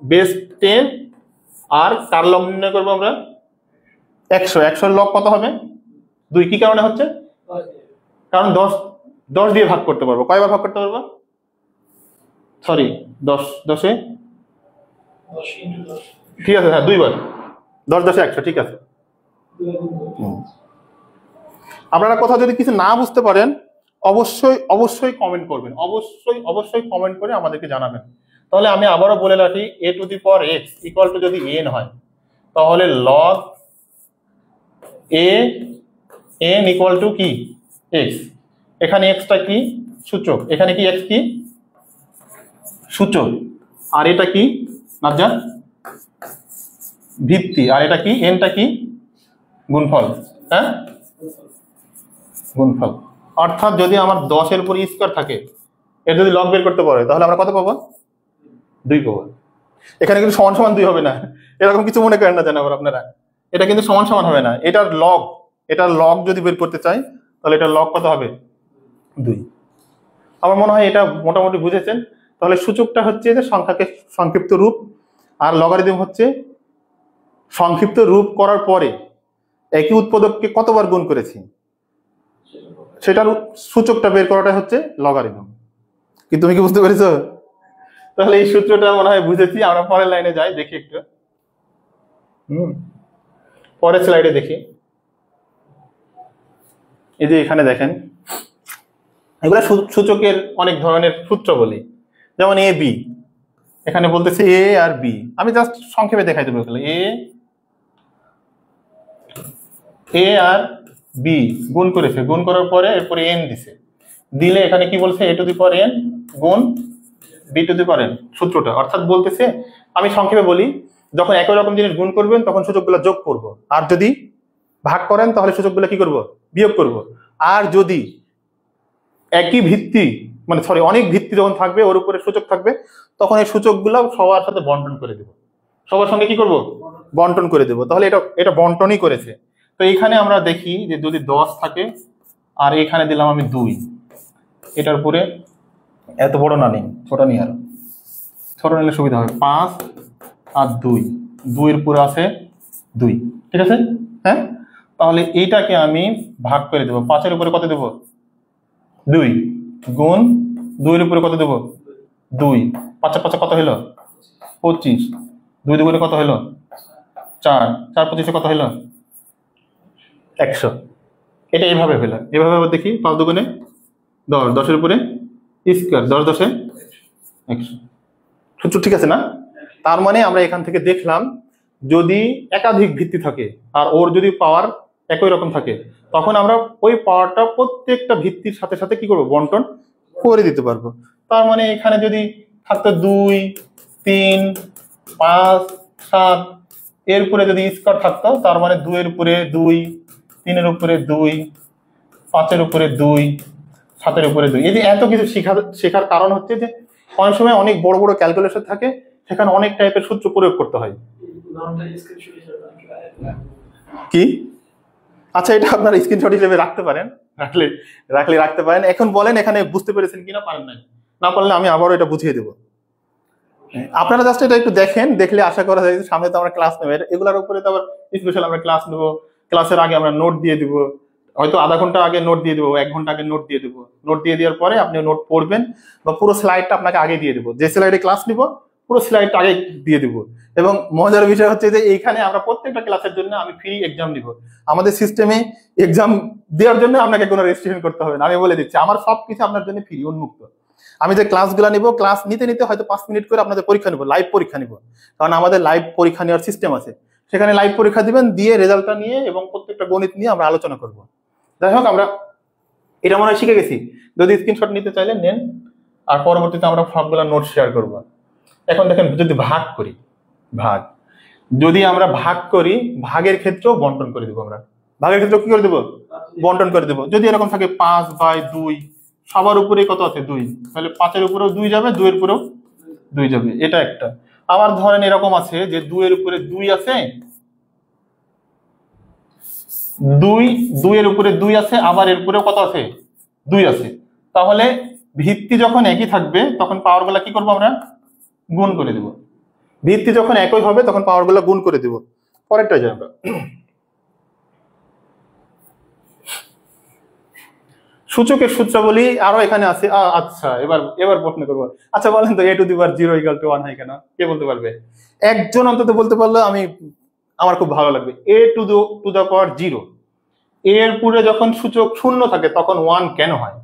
বেস 10 আর তার লগ নির্ণয় করবো আমরা 100। 100 এর লগ কত হবে? 2। কি কারণে হচ্ছে? কারণ 10 দিয়ে ভাগ করতে পারবো। কয়বার ভাগ করতে পারবো? সরি, 10 ঠিক আছে, হ্যাঁ 2 বার। 10 10 100, ঠিক আছে। আপনারা কোথাও যদি কিছু না বুঝতে পারেন অবশ্যই কমেন্ট করবেন, অবশ্যই কমেন্ট করে আমাদেরকে জানাবেন। তাহলে আমি আবারও বলে রাখি, a to the power x equal to যদি n হয় তাহলে log n ইকুয়াল টু কি? x। এখানে x টা কি? সূচক। এখানে কি x কি? সূচক। আর এটা কি? নাজ্জা ভিত্তি। আর এটা কি? n টা কি? গুণফল। হ্যাঁ, গুণফল। অর্থাৎ যদি আমার 10 এর উপর স্কয়ার থাকে, এর যদি লগ বের করতে পারে তাহলে আমরা কত পাবো? 2 পাবো। এখানে কিন্তু সমান সমান 2 হবে না, এরকম কিছু মনে করেন না জানেন আপনারা। এটা কিন্তু সমান সমান হবে না, এটার লগ যদি বের করতে চাই তাহলে এটার লগ কত হবে? 2। আমার মনে হয় এটা মোটামুটি বুঝেছেন। তাহলে সূচকটা হচ্ছে যে সংখ্যাকে সংক্ষিপ্ত রূপ, আর লগারিদম হচ্ছে সংক্ষিপ্ত রূপ করার পরে একই উৎপাদককে কতবার গুণ করেছি সেটার সূচকটা বের করাটা হচ্ছে লগারিদম। কি তুমি কি বুঝতে পেরেছো? তাহলে এই সূত্রটা মনে হয় বুঝেছি। আমরা পরের লাইনে যাই, দেখি একটু। পরের স্লাইডে দেখি। এই যে এখানে দেখেন, এগুলা সূচকের অনেক ধরনের সূত্র বলি, যেমন এ বি। এখানে বলতেছে এ আর বি, আমি জাস্ট সংক্ষেপে দেখাই দেবো। এ আর বি গুণ করেছে, গুণ করার পরে এরপরে এন দিছে, দিলে এখানে কি বলছে? A to the power n গুণ b to the power n, সূত্রটা। অর্থাৎ বলতেছে আমি সংক্ষেপে বলি, যখন একই রকম জিনিস গুণ করবেন তখন সূচকগুলো যোগ করব, আর যদি ভাগ করেন তাহলে সূচকগুলো কি করব, বিয়োগ করব। আর যদি একই ভিত্তি মানে সরি অনেক ভিত্তি যখন থাকবে ওর উপরে সূচক থাকবে, তখন এই সূচকগুলো সবার সাথে বন্টন করে দেব, সবার সঙ্গে কি করব, বন্টন করে দেব। তাহলে এটা এটা বন্টনই করেছে। তো এখানে আমরা দেখি যে যদি 10 থাকে আর এখানে দিলাম আমি 2, এটার উপরে এত বড় না নেই, ছোট নিই, আর ছোট নিলে সুবিধা হবে। 5 আর 2, 2 এর উপরে আছে 2, ঠিক আছে। হ্যাঁ, তাহলে এইটাকে আমি ভাগ করে দেবো। 5 এর উপরে কত দেব, 2, গুণ 2 এর উপরে কত দেব, 2, 5 5 কত হলো 25, 2 দুগুণে কত হলো 4, 4 25 কত হলো 100। এটা এইভাবে হলো। এভাবে আবার দেখি, 5 দুগুণে 10, 10 এর উপরে স্কয়ার, 10 10 এ 100। সূত্র ঠিক আছে না? তার মানে আমরা এখান থেকে দেখলাম যদি একাধিক ভিত্তি থাকে আর ওর যদি পাওয়ার একই রকম থাকে, তখন আমরা ওই পাওয়ারটা প্রত্যেকটা ভিত্তির সাথে সাথে কি করবো, বন্টন করে দিতে পারবো। তার মানে এখানে যদি থাকতো 2 3 5 7, এর উপরে যদি স্কয়ার থাকতো, তার মানে 2 এর উপরে 2, 3 এর উপরে 2, 5 এর উপরে 2, 7 এর উপরে 2। এই যে এত কিছু শেখার কারণ হচ্ছে যে অনেক সময় অনেক বড় বড় ক্যালকুলেশন থাকে, সেখানে অনেক টাইপের সূত্র প্রয়োগ করতে হয়। কি? আচ্ছা, এটা আপনারা স্ক্রিনশট হিসেবে রাখতে পারেন, রাখতে পারেন। এখন বলেন এখানে বুঝতে পেরেছেন কিনা, পারেন নাই, না পারলে আমি আবারও এটা বুঝিয়ে দেবো। আপনারা জাস্ট এটা একটু দেখেন, দেখলে আশা করা যায় সামনে তো আমরা ক্লাস নেব, এগুলোর উপরে তো আবার স্পেশাল আমরা ক্লাস নেব। ক্লাসের আগে আমরা নোট দিয়ে দিব, হয়তো আধা ঘন্টা আগে নোট দিয়ে দেবো, 1 ঘন্টা আগে নোট দিয়ে দেবো। নোট দিয়ে দেওয়ার পরে আপনি নোট পড়বেন, বা পুরো স্লাইডটা আপনাকে আগে দিয়ে দেবো। যে স্লাইডে ক্লাস নিব পুরো স্লাইডটা আগে দিয়ে দিব। এবং মজার বিষয় হচ্ছে যে এইখানে আমরা প্রত্যেকটা ক্লাসের জন্য আমি ফ্রি এক্সাম দিব। আমাদের সিস্টেমে এক্সাম দেওয়ার জন্য আপনাকে কোনো রেজিস্ট্রেশন করতে হবে না, আমি বলে দিচ্ছি। আমার সবকিছু আপনার জন্য ফ্রি, উন্মুক্ত। আমি যে ক্লাসগুলো নিব, ক্লাস নিতে নিতে হয়তো 5 মিনিট করে আপনাদের পরীক্ষা নিব, লাইভ পরীক্ষা নিব। কারণ আমাদের লাইভ পরীক্ষা নেওয়ার সিস্টেম আছে, সেখানে লাইভ পরীক্ষা দিবেন, দিয়ে রেজাল্টটা নিয়ে এবং প্রত্যেকটা গণিত নিয়ে আমরা আলোচনা করব। যাই হোক, আমরা এটা মনে হয় শিখে গেছি। যদি স্ক্রিনশট নিতে চাইলে নেন, আর পরবর্তীতে আমরা সবগুলো নোট শেয়ার করব। এখন দেখেন, যদি ভাগ করি, যদি আমরা ভাগ করি, ভাগের ক্ষেত্রেও বন্টন করে দেবো। আমরা ভাগের ক্ষেত্রে কি করে দেবো, বন্টন করে দেবো। যদি এরকম থাকে 5/2, সবার উপরে কত আছে 2, তাহলে 5 এর উপরেও 2 যাবে, 2 এর উপরেও 2 যাবে, এটা একটা। আবার ধরেন এরকম আছে যে 2 এর উপরে 2 আছে, 2 এর উপরে 2 আছে, আবার এর উপরেও কত আছে 2 আছে। তাহলে ভিত্তি যখন একই থাকবে তখন পাওয়ার গুলা কি করবো, আমরা গুণ করে দেব। ভিত্তি যখন একই হবে তখন পাওয়ার গুলা গুণ করে দেব। পরেরটা যাই আমরা। সূচকের সূত্রাবলী আরো এখানে আছে। আচ্ছা, এবার প্রশ্ন করবো। আচ্ছা বলেন তো, a টু দি পাওয়ার 0 = 1 হয় কেন? কে বলতে পারবে? একজন অন্তত বলতে পারলে আমার খুব ভালো লাগবে। a টু দি পাওয়ার 0, এর পুরে যখন সূচক 0 থাকে তখন 1 কেন হয়?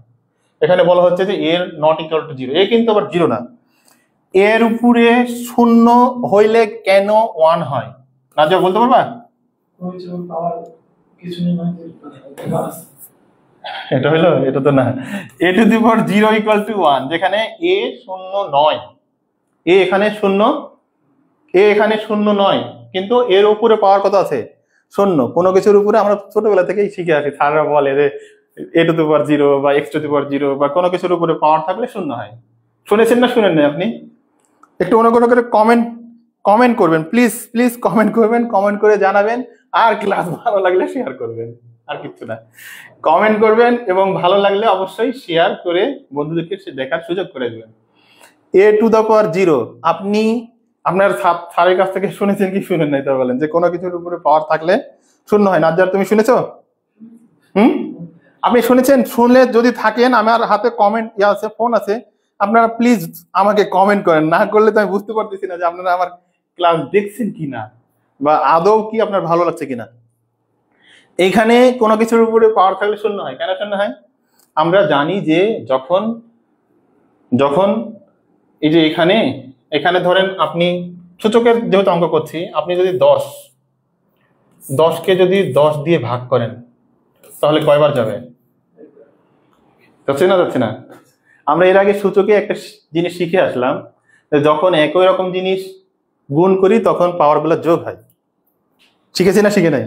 এখানে বলা হচ্ছে যে এর নট ইকুয়াল টু 0, এ কিন্তু আবার 0 না। এর উপরে 0 হইলে কেন 1 হয়? রাজা বলতে পারবা? এটা হলো, এটা তো না। a টু দি পাওয়ার 0 = 1, যেখানে a 0 নয়, এ এখানে 0 নয়, কিন্তু এর উপরে পাওয়ার কত আছে 0। কোনো কিছুর উপরে আমরা ছোটবেলা থেকেই শিখে আসি, স্যাররা বলে যে a টু দি পাওয়ার 0 বা x টু দি পাওয়ার 0 বা কোনো কিছুর উপরে পাওয়ার থাকলে 0 হয়। শুনেছেন না শুনেন না আপনি? একটু অনুগ্রহ করে কমেন্ট করবেন, প্লিজ কমেন্ট করবেন, কমেন্ট করে জানাবেন। আর ক্লাস ভালো লাগলে শেয়ার করবেন, আর কিছু না। কমেন্ট করবেন এবং ভালো লাগলে অবশ্যই শেয়ার করে বন্ধুদেরকে দেখার সুযোগ করে দেবেন। a টু দি পাওয়ার 0 আপনি আপনার স্যারের কাছ থেকে শুনেছেন কি শুনেন নাই তা বলেন, যে কোনো কিছুর উপরে পাওয়ার থাকলে 0 হয়। নাজ্জার, তুমি শুনেছো? আপনি শুনেছেন? শুনলে যদি থাকেন, আমার হাতে কমেন্ট আছে, ফোন আছে, আপনারা প্লিজ আমাকে কমেন্ট করেন। না করলে তো আমি বুঝতে পারতেছি না যে আপনারা আমার ক্লাস দেখছেন কিনা, বা আদৌ কি আপনার ভালো লাগছে কিনা। এইখানে কোনো কিছুর উপরে পাওয়ার থাকলে 0 হয়। কেন 0 হয়? আমরা জানি যে যখন এই যে এখানে ধরেন আপনি সূচকের যেহেতু অঙ্ক করছি, আপনি যদি 10কে যদি 10 দিয়ে ভাগ করেন তাহলে কয়বার যাবে? যাচ্ছে না? আমরা এর আগে সূচকে একটা জিনিস শিখে আসলাম, যখন একই রকম জিনিস গুণ করি তখন পাওয়ারগুলো যোগ হয়। শিখেছি না শিখে নাই?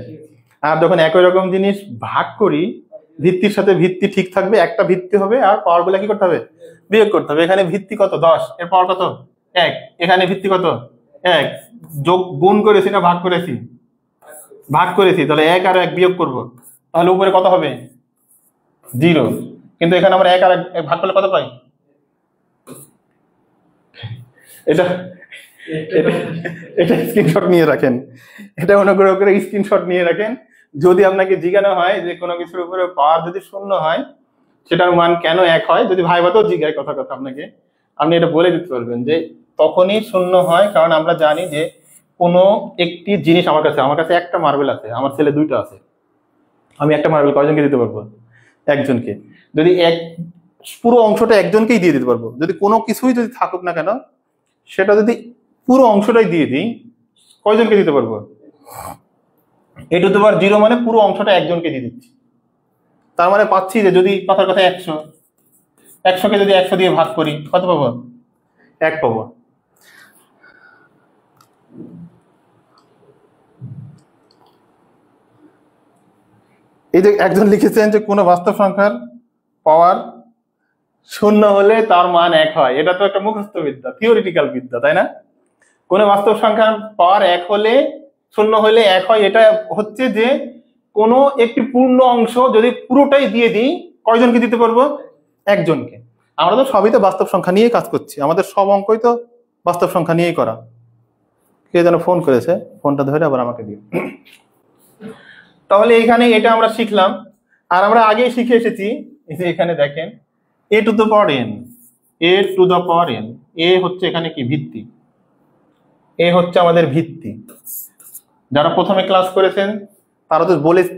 আর যখন একই রকম জিনিস ভাগ করি, ভিত্তির সাথে ভিত্তি ঠিক থাকবে, একটা ভিত্তি হবে, আর পাওয়ারগুলো কি করতে হবে? বিয়োগ করতে হবে। এখানে ভিত্তি কত? 10, এর পাওয়ার কত? 1। এখানে ভিত্তি কত? 1। যোগ গুণ করেছি না ভাগ করেছি? ভাগ করেছি, তাহলে 1 আর 1 বিয়োগ করব, তাহলে উপরে কত হবে? 0। কিন্তু এখানে আমরা 1 আর 1 ভাগ করলে কত পাই? এটা এটা স্ক্রিনশট নিয়ে রাখেন, এটা অনুগ্রহ করে স্ক্রিনশট নিয়ে রাখেন। যদি আপনাকে জিজ্ঞাসা হয় যে কোনো কিছুর উপরে পাওয়ার যদি 0 হয় সেটার মান কেন 1 হয়, যদি ভাইবাতেও জিজ্ঞাসা কথা আপনাকে, আপনি এটা বলে দিতে পারবেন যে তখনই 0 হয় কারণ আমরা জানি যে কোনো একটি জিনিস, আমার কাছে একটা মার্বেল আছে, আমার ছেলে 2টা আছে, আমি একটা মার্বেল কয়জনকে দিতে পারবো? একজনকে। যদি পুরো অংশটা একজনকেই দিয়ে দিতে পারবো। যদি কোনো কিছুই যদি থাকুক না কেন, সেটা যদি পুরো অংশটাই দিয়ে দিই, কয়জনকে দিতে পারবো? a টু দ্য পাওয়ার 0 মানে পুরো অংশটা একজনকে দিয়ে দিচ্ছি। তার মানে পাচ্ছি যে যদি কথার কথা 100কে যদি 100 দিয়ে ভাগ করি কত পাবো? 1 পাবো। এই যে একজন লিখেছেন যে কোনো বাস্তব সংখ্যার পাওয়ার 0 হলে তার মান 1 হয়, এটা তো একটা মুখস্থ বিদ্যা, থিওরিটিক্যাল বিদ্যা, তাই না? কোনো বাস্তব সংখ্যার পাওয়ার 1 হলে 0 হলে 1 হয়, এটা হচ্ছে যে কোনো একটি পূর্ণ অংশ যদি পুরোটাই দিয়ে দিই, কয়জনকে দিতে পারবো? একজনকে। আমরা তো সবই তো বাস্তব সংখ্যা নিয়ে কাজ করছি, আমাদের সব অঙ্কই তো বাস্তব সংখ্যা নিয়েই করা। কে যেন ফোন করেছে, ফোনটা ধরে আবার আমাকে দিও। তাহলে এখানে এটা আমরা শিখলাম, আর আমরা আগেই শিখে এসেছি। এই যে এখানে দেখেন a two the power n, a two the power n, a হচ্ছে এখানে কি? ভিত্তি। এ হচ্ছে আমাদের ভিত্তি। যারা প্রথমে ক্লাস করেছেন তারা তো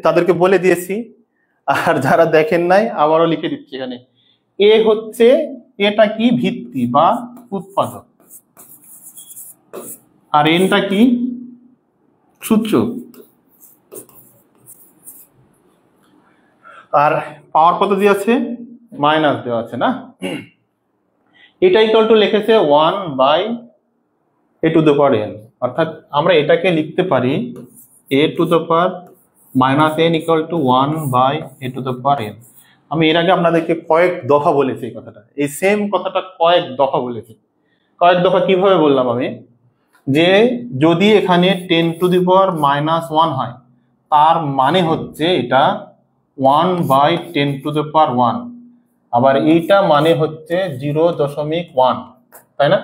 তাদেরকে বলে দিয়েছি, আর যারা দেখেন নাই আবারও লিখে দিচ্ছি এখানে। এ হচ্ছে, এটা কি? ভিত্তি বা উৎপাদক, আর এনটা কি? সূচক। আর পাওয়ার কত দিয়ে আছে? মাইনাস দেওয়া আছে না? এটা ইকুয়াল টু লিখেছে 1/a two the power n, অর্থাৎ আমরা এটাকে লিখতে পারি a two the power -n equal two 1/a two the power n। আমি এর আগে আপনাদেরকে কয়েক দফা বলেছি এই কথাটা, এই সেম কথাটা কয়েক দফা বলেছি। কয়েক দফা কিভাবে বললাম আমি? যে যদি এখানে 10 টু দি পাওয়ার -1 হয়, তার মানে হচ্ছে এটা 1/10 টু দি পাওয়ার 1, আবার এইটা মানে হচ্ছে 0.1, তাই না?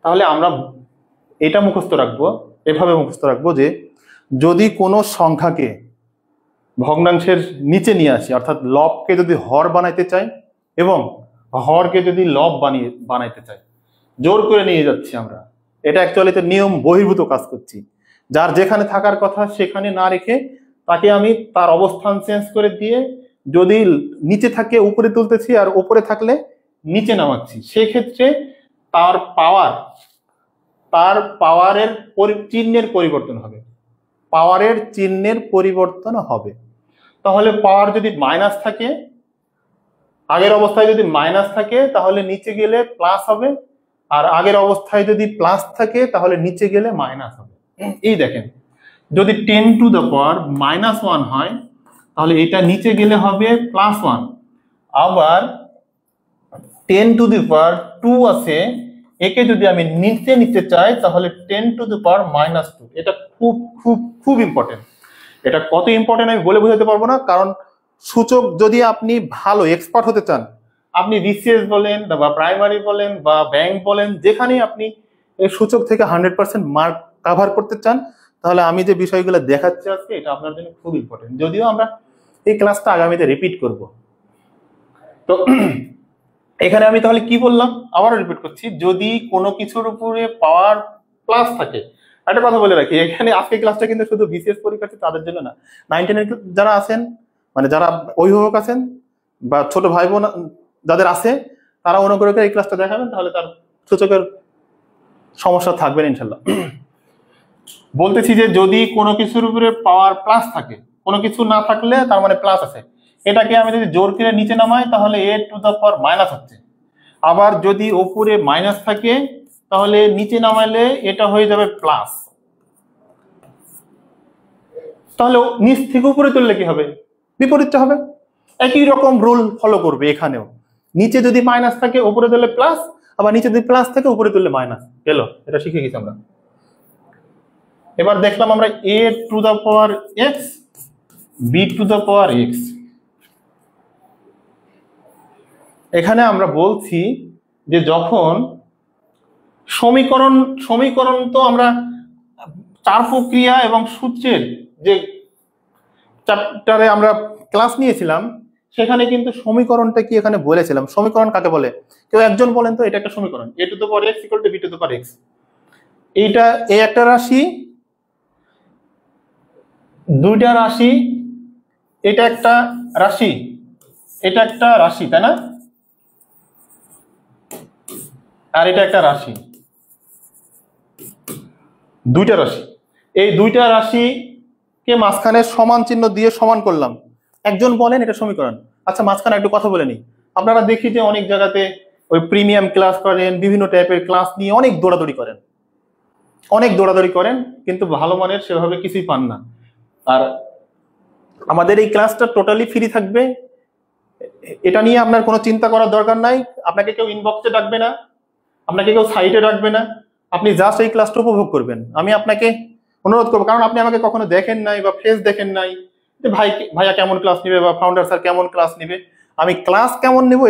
তাহলে আমরা এটা মুখস্থ রাখবো, এভাবে মুখস্থ রাখবো যে যদি কোনো সংখ্যাকে ভগ্নাংশের নিচে নিয়ে আসি, অর্থাৎ লবকে যদি হর বানাইতে চাই এবং হরকে যদি লব বানাইতে চাই, জোর করে নিয়ে যাচ্ছি আমরা, এটা অ্যাকচুয়ালি নিয়ম বহির্ভূত কাজ করছি। যার যেখানে থাকার কথা সেখানে না রেখে তাকে আমি তার অবস্থান চেঞ্জ করে দিয়ে, যদি নিচে থাকে উপরে তুলতেছি আর উপরে থাকলে নিচে নামাচ্ছি, সেক্ষেত্রে তার পাওয়ারের চিহ্নের পরিবর্তন হবে, পাওয়ারের চিহ্নের পরিবর্তন হবে। তাহলে পাওয়ার যদি মাইনাস থাকে, আগের অবস্থায় যদি মাইনাস থাকে তাহলে নিচে গেলে প্লাস হবে, আর আগের অবস্থায় যদি প্লাস থাকে তাহলে নিচে গেলে মাইনাস হবে। এই দেখেন, যদি 10 টু দ্য পাওয়ার -1 হয় তাহলে এটা নিচে গেলে হবে +1, আবার 10 টু দি পাওয়ার 2 আছে, একে যদি আমি নিচে নিতে চাই তাহলে 10 টু দি পাওয়ার -2। এটা খুব খুব খুব ইম্পর্টেন্ট। এটা কত ইম্পর্টেন্ট আমি বলে বোঝাতে পারবো না, কারণ সূচক যদি আপনি ভালো এক্সপার্ট হতে চান, আপনি বিসিএস বলেন বা প্রাইমারি বলেন বা ব্যাংক বলেন, যেখানেই আপনি এই সূচক থেকে 100% মার্ক কভার করতে চান, তাহলে আমি যে বিষয়গুলো দেখাচ্ছি আজকে এটা আপনার জন্য খুব ইম্পর্টেন্ট। যদিও আমরা এই ক্লাসটা আগামীতে রিপিট করব। তো এখানে আমি তাহলে কি বললাম, আবারও রিপিট করছি, যদি কোনো কিছুর উপরে পাওয়ার প্লাস থাকে। একটা কথা বলে রাখি, এখানে আজকে ক্লাসটা কিন্তু শুধু বিসিএস পরীক্ষার্থী তাদের জন্য না, 9, 10 যারা আছেন, মানে যারা অভিভাবক আছেন বা ছোট ভাই বোন যাদের আছে, তারা অনুগ্রহ করে এই ক্লাসটা দেখাবেন, তাহলে তার সূচকের সমস্যা থাকবে না ইনশাল্লাহ। বলতেছি যে যদি কোনো কিছুর উপরে পাওয়ার প্লাস থাকে, কোনো কিছু না থাকলে তার মানে প্লাস আছে, এটাকে আমি যদি জোর করে নিচে নামাই তাহলে a two the power minus হচ্ছে। আবার যদি উপরে মাইনাস থাকে তাহলে নিচে নামাইলে এটা হয়ে যাবে প্লাস। তাহলে নিচ থেকে উপরে তুললে কি হবে? বিপরীতটা হবে। একই রকম রুল ফলো করবে এখানেও। নিচে যদি মাইনাস থাকে উপরে তুললে প্লাস, আবার নিচে যদি প্লাস থাকে উপরে তুললে মাইনাস। গেল, এটা শিখে গেছি আমরা। এবার দেখলাম আমরা a two the power x, b two the power x। এখানে আমরা বলছি যে যখন সমীকরণ তো আমরা চার প্রক্রিয়া এবং সূত্রের যে চ্যাপ্টারে আমরা ক্লাস নিয়েছিলাম সেখানে কিন্তু সমীকরণটা কি এখানে বলেছিলাম। সমীকরণ কাকে বলে? কেউ একজন বলেন তো। এটা একটা সমীকরণ, a two the power x equal to b two the power x। এইটা এ একটা রাশি, দুইটা রাশি, এটা একটা রাশি, এটা একটা রাশি, তাই না? আর এটা একটা রাশি, দুইটা রাশি। এই দুইটা রাশিকে মাঝখানে সমান চিহ্ন দিয়ে সমান করলাম। একজন বলেন এটা সমীকরণ। আচ্ছা, মাঝখানে একটু কথা বলে নিই। আপনারা দেখি যে অনেক জায়গাতে ওই প্রিমিয়াম ক্লাস করেন, বিভিন্ন টাইপের ক্লাস নিয়ে অনেক দৌড়াদৌড়ি করেন, কিন্তু ভালো মানের সেভাবে কিছুই পান না। আর আমাদের এই ক্লাসটা টোটালি ফ্রি থাকবে, এটা নিয়ে আপনার কোনো চিন্তা করার দরকার নাই। আপনাকে কেউ ইনবক্সে ডাকবে না, আপনাকে কেউ সাইটে ডাকবে না, আপনি জাস্ট এই ক্লাসটা উপভোগ করবেন। আমি আপনাকে অনুরোধ করবো, কারণ আপনি আমাকে কখনো দেখেন নাই বা ফেস দেখেন নাই যে ভাইয়া কেমন ক্লাস নিবে বা ফাউন্ডার স্যার কেমন ক্লাস নিবে। আমি ক্লাস কেমন নেব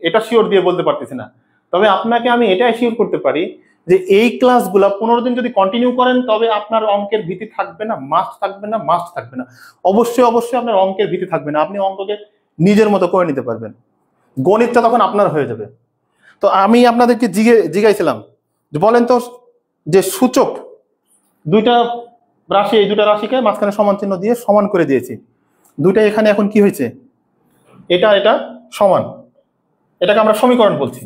এটা শিওর দিয়ে বলতে পারতেছি না, তবে আপনাকে আমি এটা শিওর করতে পারি যে এই ক্লাসগুলা 15 দিন যদি কন্টিনিউ করেন তবে আপনার অঙ্কের ভীতি থাকবে না, মাস্ট থাকবে না। অবশ্যই আপনার অঙ্কের ভীতি থাকবে না, আপনি অঙ্ককে নিজের মতো করে নিতে পারবেন, গণিতটা তখন আপনার হয়ে যাবে। তো আমি আপনাদেরকে জিজ্ঞাসিলাম যে বলেন তো যে সূচক দুইটা রাশি, এই দুটা রাশিকে মাঝখানে সমান চিহ্ন দিয়ে সমান করে দিয়েছি। দুইটা এখানে এখন কি হয়েছে? এটা সমান, এটাকে আমরা সমীকরণ বলছি।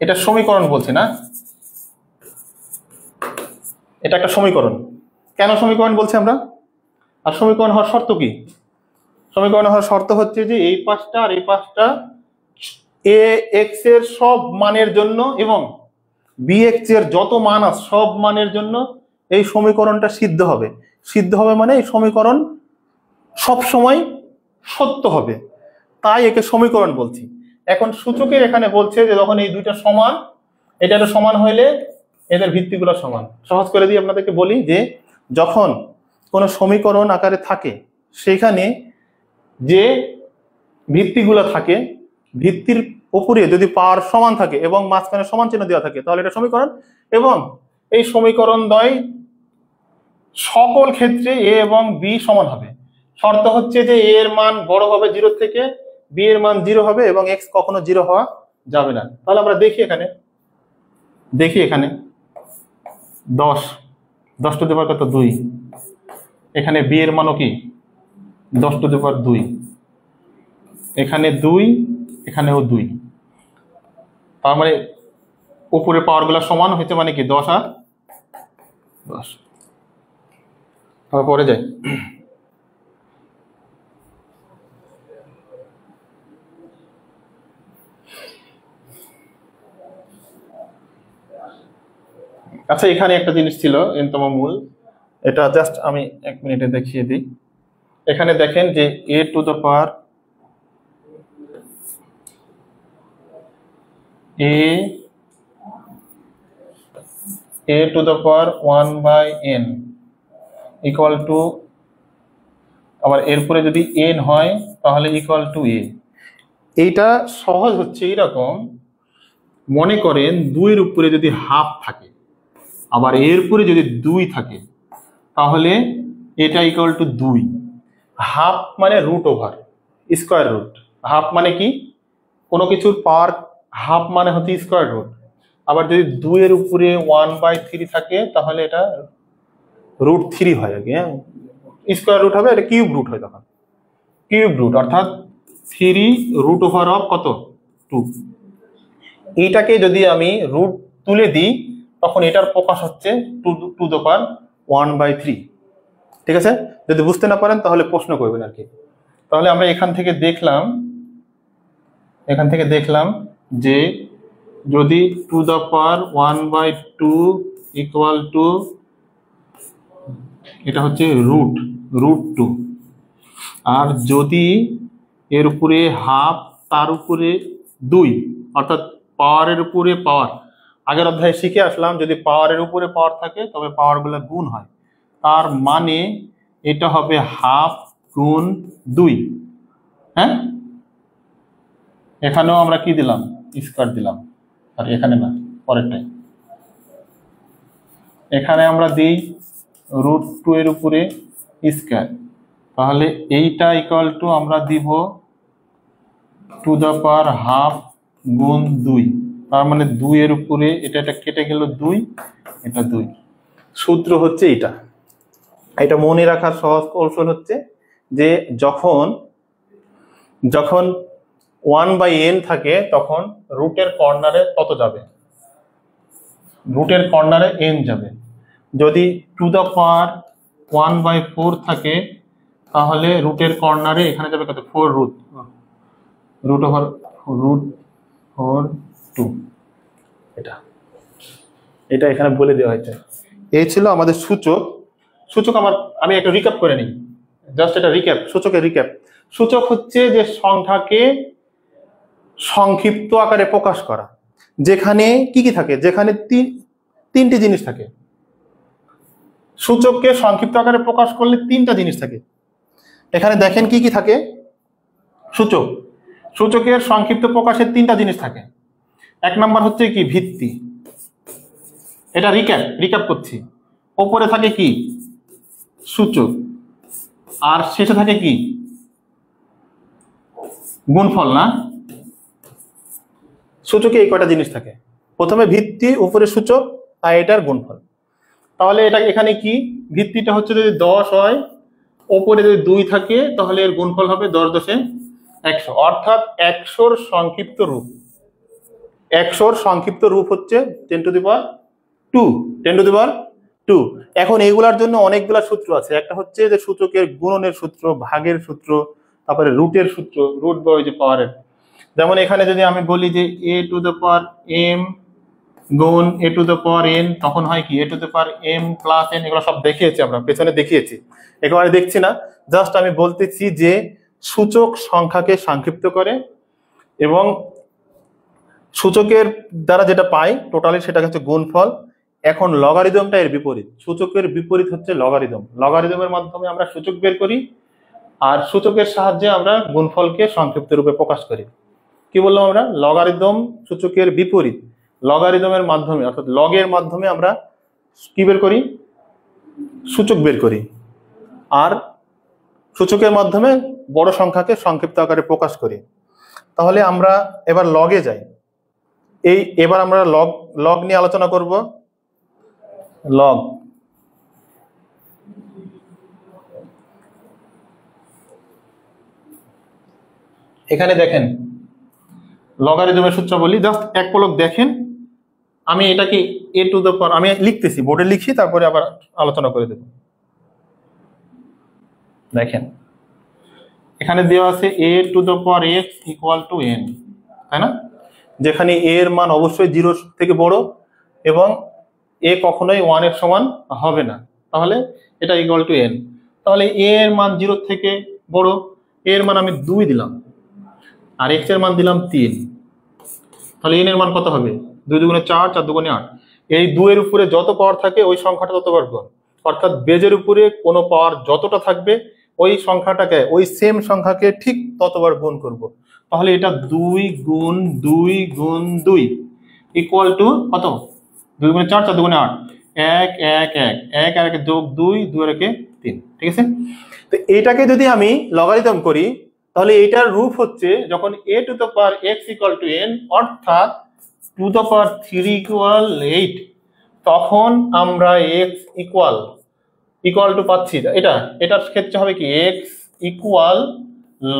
এটা সমীকরণ বলছি না, এটা একটা সমীকরণ। কেন সমীকরণ বলছি আমরা? আর সমীকরণ হওয়ার শর্ত কি? সমীকরণ হওয়ার শর্ত হচ্ছে যে এই পাশটা আর এই পাশটা এ এক্স এর সব মানের জন্য এবং বি এক্স এর যত মান আছে সব মানের জন্য এই সমীকরণটা সিদ্ধ হবে। মানে এই সমীকরণ সব সময় সত্য হবে, তাই একে সমীকরণ বলছি। এখন সূচকের এখানে বলছে যে যখন এই দুইটা সমান, এটা সমান হইলে এদের ভিত্তিগুলো সমান। সহজ করে দিয়ে আপনাদেরকে বলি যে যখন কোনো সমীকরণ আকারে থাকে সেখানে যে ভিত্তিগুলো থাকে, ভিত্তির উপরে যদি পাওয়ার সমান থাকে এবং মাঝখানে সমান চিহ্ন দেওয়া থাকে তাহলে এটা সমীকরণ। এবং এই সমীকরণ দ্বয় সকল ক্ষেত্রে এ এবং বি সমান হবে। শর্ত হচ্ছে যে এ এর মান বড় হবে 0 থেকে, বি এর মান 0 হবে এবং এক্স কখনো 0 হওয়া যাবে না। তাহলে আমরা দেখি এখানে 10 টু দি পাওয়ার কত? 2। এখানে বি এর মানও কি 10 টু দি পাওয়ার 2, এখানে 2, এখানেও 2। তার মানে উপরে পাওয়ার গুলা সমান হয়েছে, মানে কি 10 আর 10। তারপরে যাই, আচ্ছা এখানে একটা জিনিস ছিল এনতম মূল, এটা জাস্ট আমি 1 মিনিটে দেখিয়ে দিই। এখানে দেখেন যে a to the power a to the power 1/n equal to, আবার এরপরে যদি n হয় তাহলে ইকুয়াল টু a। এইটা সহজ হচ্ছে এইরকম, মনে করেন 2 এর উপরে যদি হাফ থাকে আবার এরপরে যদি 2 থাকে তাহলে এটা ইকুয়াল টু 2। হাফ মানে root over square root. Half মানে কি? কোনো কিছুর পাওয়ার হাফ মানে হচ্ছে স্কোয়ার রুট। আবার যদি 2 এর উপরে 1/3 থাকে তাহলে এটা √3 হয় আগে, হ্যাঁ, স্কোয়ার রুট হবে, এটা কিউব রুট হয়, তখন কিউব রুট অর্থাৎ 3 রুট ওভার অফ কত? 2। এইটাকে যদি আমি রুট তুলে দিই তখন এটার প্রকাশ হচ্ছে 2 টু দ্য পাওয়ার 1/3। ঠিক আছে? যদি বুঝতে না পারেন তাহলে প্রশ্ন করবেন আর কি। তাহলে আমরা এখান থেকে দেখলাম যে যদি two the power 1/2 equal to, এটা হচ্ছে √2, আর যদি এর উপরে হাফ, তার উপরে 2, অর্থাৎ পাওয়ারের উপরে পাওয়ার, আগের অধ্যায়ে শিখে আসলাম যদি পাওয়ারের উপরে পাওয়ার থাকে তবে পাওয়ারগুলো গুণ হয়, তার মানে এটা হবে হাফ গুণ 2। হ্যাঁ, এখানেও আমরা কি দিলাম, স্কয়ার দিলাম, আর এখানে না, পরেরটাই এখানে আমরা দিই √2 এর উপরে স্কয়ার, তাহলে এইটা ইকুয়াল টু আমরা দিব টু দ্য পাওয়ার হাফ গুণ 2, তার মানে 2 এর উপরে এটা কেটে গেল 2, এটা 2। সূত্র হচ্ছে এটা মনে রাখার সহজ কৌশল হচ্ছে যে যখন 1/n থাকে তখন রুটের কর্নারে তত যাবে, রুটের কর্নারে n যাবে। যদি টু দ্য পাওয়ার 1/4 থাকে তাহলে রুটের কর্নারে এখানে যাবে কত, 4 √4²। এটা এখানে বলে দেওয়া হয়েছে। এই ছিল আমাদের সূচক। আমি একটা রিক্যাপ করে নিই, জাস্ট এটা রিক্যাপ, সূচকের রিক্যাপ। সূচক হচ্ছে যে সংখ্যাকে সংক্ষিপ্ত আকারে প্রকাশ করা, যেখানে কি কি থাকে, যেখানে তিনটি জিনিস থাকে। সূচককে সংক্ষিপ্ত আকারে প্রকাশ করলে 3টা জিনিস থাকে। এখানে দেখেন কি কি থাকে। সূচকের সংক্ষিপ্ত প্রকাশের 3টা জিনিস থাকে। 1 নাম্বার হচ্ছে কি, ভিত্তি। এটা রিক্যাপ করছি। ওপরে থাকে কি, সূচক, আর শেষে থাকে কি, গুণফল। না, সূচকে এই কয়টা জিনিস থাকে, প্রথমে ভিত্তি, উপরে সূচক, আর এটার গুণফল। তাহলে এটা এখানে কি, ভিত্তিটা হচ্ছে যদি 10 হয়, ওপরে যদি 2 থাকে তাহলে এর গুণফল হবে 10 × 100, অর্থাৎ 100-র সংক্ষিপ্ত রূপ। 100-র সংক্ষিপ্ত রূপ হচ্ছে 10⁻²। এখন এইগুলার জন্য অনেকগুলা সূত্র আছে। একটা হচ্ছে যে সূচকের গুণনের সূত্র, ভাগের সূত্র, তারপরে রুটের সূত্র, রুট বা ওই যে পাওয়ারের। যেমন এখানে যদি আমি বলি যে a⁻m গুণ a⁻n, তখন হয় কি a⁻m + n। এগুলো সব দেখিয়েছি আমরা, পেছনে দেখিয়েছি, একেবারে দেখছি না। জাস্ট আমি বলতেছি যে সূচক সংখ্যাকে সংক্ষিপ্ত করে, এবং সূচকের দ্বারা যেটা পাই টোটালি সেটা হচ্ছে গুণফল। এখন লগারিদমটা এর বিপরীত, সূচকের বিপরীত হচ্ছে লগারিদম। লগারিদমের মাধ্যমে আমরা সূচক বের করি, আর সূচকের সাহায্যে আমরা গুণফলকে সংক্ষিপ্ত রূপে প্রকাশ করি। কি বললাম আমরা, লগারিদম সূচকের বিপরীত। লগারিদমের মাধ্যমে, অর্থাৎ লগের মাধ্যমে আমরা কি বের করি, সূচক বের করি, আর সূচকের মাধ্যমে বড় সংখ্যাকে সংক্ষিপ্ত আকারে প্রকাশ করি। তাহলে আমরা এবার লগে যাই। এবার আমরা লগ নিয়ে আলোচনা করব। লগ, এখানে দেখেন লগারিদমের সূত্র বলি, জাস্ট এক পলক দেখেন। আমি এটাকে আমি লিখতেছি, বোর্ডে লিখি, তারপরে আবার আলোচনা করে দেব। দেখেন এখানে দেওয়া আছে a⁻x = n, তাই না? যেখানে a এর মান অবশ্যই 0 থেকে বড় এবং a কখনোই 1 এর সমান হবে না, তাহলে এটা = n। তাহলে a এর মান 0 থেকে বড়, a এর মান আমি 2 দিলাম, আর x এর মান দিলাম 3। তাহলে n এর মান কত হবে, 2 × 4, 4 × 8। এই 2 এর উপরে যত পাওয়ার থাকে ওই সংখ্যাটা ততবার গুণ, অর্থাৎ বেজের উপরে কোনো পাওয়ার যতটা থাকবে ওই সংখ্যাটাকে, ওই সেম সংখ্যাকে ঠিক ততবার গুণ করব। তাহলে এটা 2 × 2 × 2 = কত, 2 × 4, 4 × 8, 1 1 1 1 আর 1 যোগ 2, 2 আর 1 3। ঠিক আছে? তো এইটাকে যদি আমি লগারিদম করি তাহলে এইটার রূপ হচ্ছে যখন a⁻x = n, অর্থাৎ 2⁻3 = 8, তখন আমরা x ইকুয়াল টু পাচ্ছি। এটার ক্ষেত্রে হবে কি, x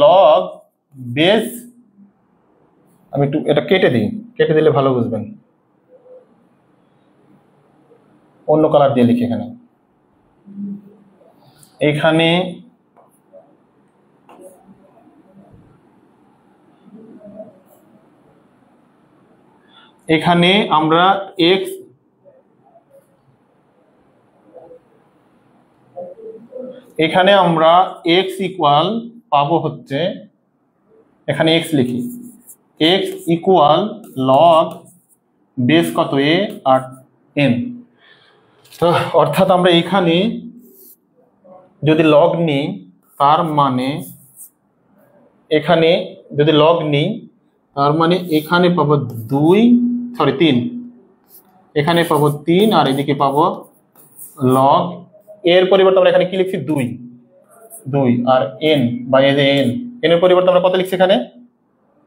log বেস, আমি একটু এটা কেটে দিলে ভালো বুঝবেন, অন্য কালার দিয়ে লিখি। এখানে এখানে আমরা এক্স ইকুয়াল পাবো হচ্ছে, এখানে এক্স লিখি, এক্স ইকুয়াল লগ বেস কত এ আর এন। অর্থাৎ আমরা এখানে যদি লগ নিই, তার মানে এখানে যদি লগ নিই তার মানে এখানে পাবো 3, এখানে পাবো 3 আর এদিকে পাবো লগ, এর পরিবর্তে আমরা এখানে কি লিখছি 2 আর এন বা এই যে এন, এর পরিবর্তে আমরা কত লিখছি এখানে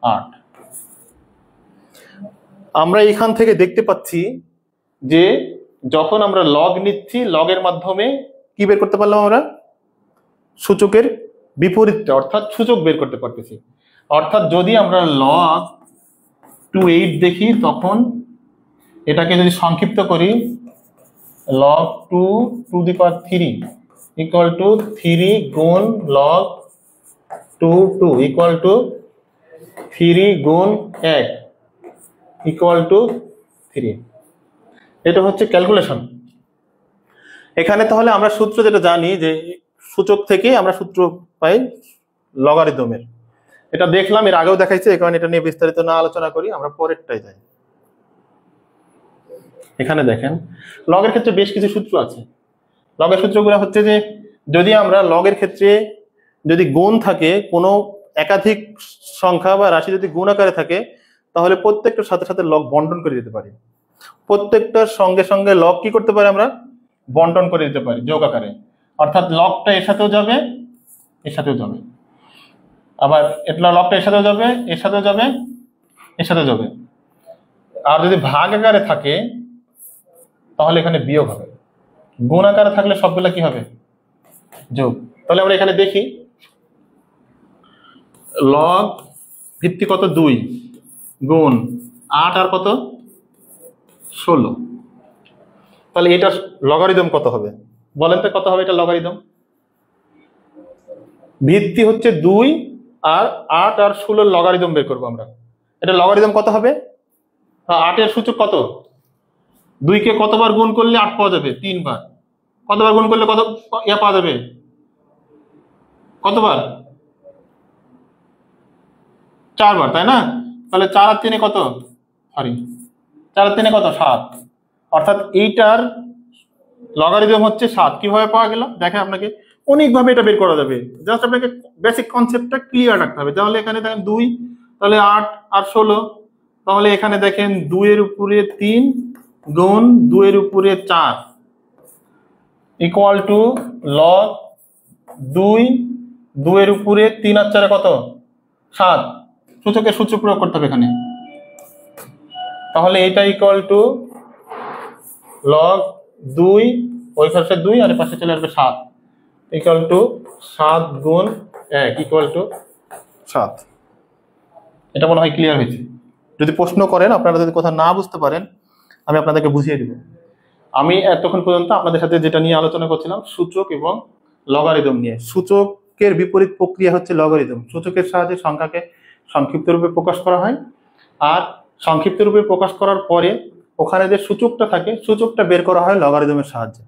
8। আমরা এখান থেকে দেখতে পাচ্ছি যে যখন আমরা লগ নিচ্ছি, লগের মাধ্যমে কি বের করতে পারলাম আমরা, সূচকের বিপরীতটা অর্থাৎ সূচক বের করতে পারতেছি। অর্থাৎ যদি আমরা log 2 দেখি, তখন এটাকে যদি সংক্ষিপ্ত করি log 2 two the power 3 equal to 3 গুণ log 2 ইকুয়াল টু 3 গুণ 1 ইকুয়াল টু 3। এটা হচ্ছে ক্যালকুলেশন। এখানে তাহলে আমরা সূত্র যেটা জানি যে সূচক থেকে আমরা সূত্র পাই লগারিদমের, এটা দেখলাম, এর আগেও দেখাইছে, এই কারণে এটা নিয়ে বিস্তারিত না আলোচনা করি, আমরা পরেরটাই যাই। এখানে দেখেন লগের ক্ষেত্রে বেশ কিছু সূত্র আছে। লগের সূত্রগুলো হচ্ছে যে যদি আমরা লগের ক্ষেত্রে যদি গুণ থাকে, কোনো একাধিক সংখ্যা বা রাশি যদি গুণ আকারে থাকে, তাহলে প্রত্যেকটার সাথে সাথে লগ বন্টন করে দিতে পারি। প্রত্যেকটার সঙ্গে সঙ্গে লগ কি করতে পারি, আমরা বন্টন করে দিতে পারি যোগ আকারে। অর্থাৎ লগটা এর সাথেও যাবে, এর সাথেও যাবে, আবার এটা লগটা এর সাথেও যাবে, এর সাথেও যাবে, এর সাথেও যাবে। আর যদি ভাগ আকারে থাকে তাহলে এখানে বিয়োগ হবে, গুণ আকারে থাকলে সবগুলা কি হবে, যোগ। তাহলে আমরা এখানে দেখি লগ ভিত্তি কত 2 গুণ 8 আর কত 16, তাহলে এটা লগারিদম কত হবে বলেন তো, কত হবে এটা লগারিদম? ভিত্তি হচ্ছে 2 আর 8 আর 16 লগারিদম বের করবো আমরা। এটা লগারিদম কত হবে? 8 এর সূচক কত? 2 কে কতবার গুণ করলে 8 পাওয়া যাবে? 3 বার। কতবার গুণ করলে কত পাওয়া যাবে? কতবার? 4 বার, তাই না? তাহলে 4 আর 3 কত, 4 আর 3 কত, 7। অর্থাৎ এইটার লগারিদম হচ্ছে 7। কিভাবে পাওয়া গেল দেখেন, আপনাকে অনেকভাবে এটা বের করা যাবে, জাস্ট আপনাকে বেসিক কনসেপ্টটা ক্লিয়ার রাখতে হবে। তাহলে এখানে দেখেন 2, তাহলে 8 আর 16, তাহলে এখানে দেখেন 2 এর উপরে 3 গুণ 2 এর উপরে 4 ইকুয়াল টু লগ 2 এর উপরে 3 আর 4 কত, 7। সূচকের সূত্র প্রয়োগ করতে হবে এখানে। তাহলে এটা ইকুয়াল টু লগ 2, ওই পাশে 2 আর এই পাশে চলে আসবে 7 ইকুয়াল টু 7 গুণ 1 ইকুয়াল টু 7। এটা মনে হয় ক্লিয়ার হয়েছে। যদি প্রশ্ন করেন, আপনারা যদি কোথাও না বুঝতে পারেন, আমি আপনাদেরকে বুঝিয়ে দিব। আমি এতক্ষণ পর্যন্ত আপনাদের সাথে যেটা নিয়ে আলোচনা করছিলাম, সূচক এবং লগারিদম নিয়ে। সূচকের বিপরীত প্রক্রিয়া হচ্ছে লগারিদম। সূচকের সাহায্যে সংখ্যাকে সংক্ষিপ্ত রূপে প্রকাশ করা হয়, আর সংক্ষিপ্ত রূপে প্রকাশ করার পরে ওখানে যে সূচকটা থাকে, সূচকটা বের করা হয় লগারিদমের সাহায্যে।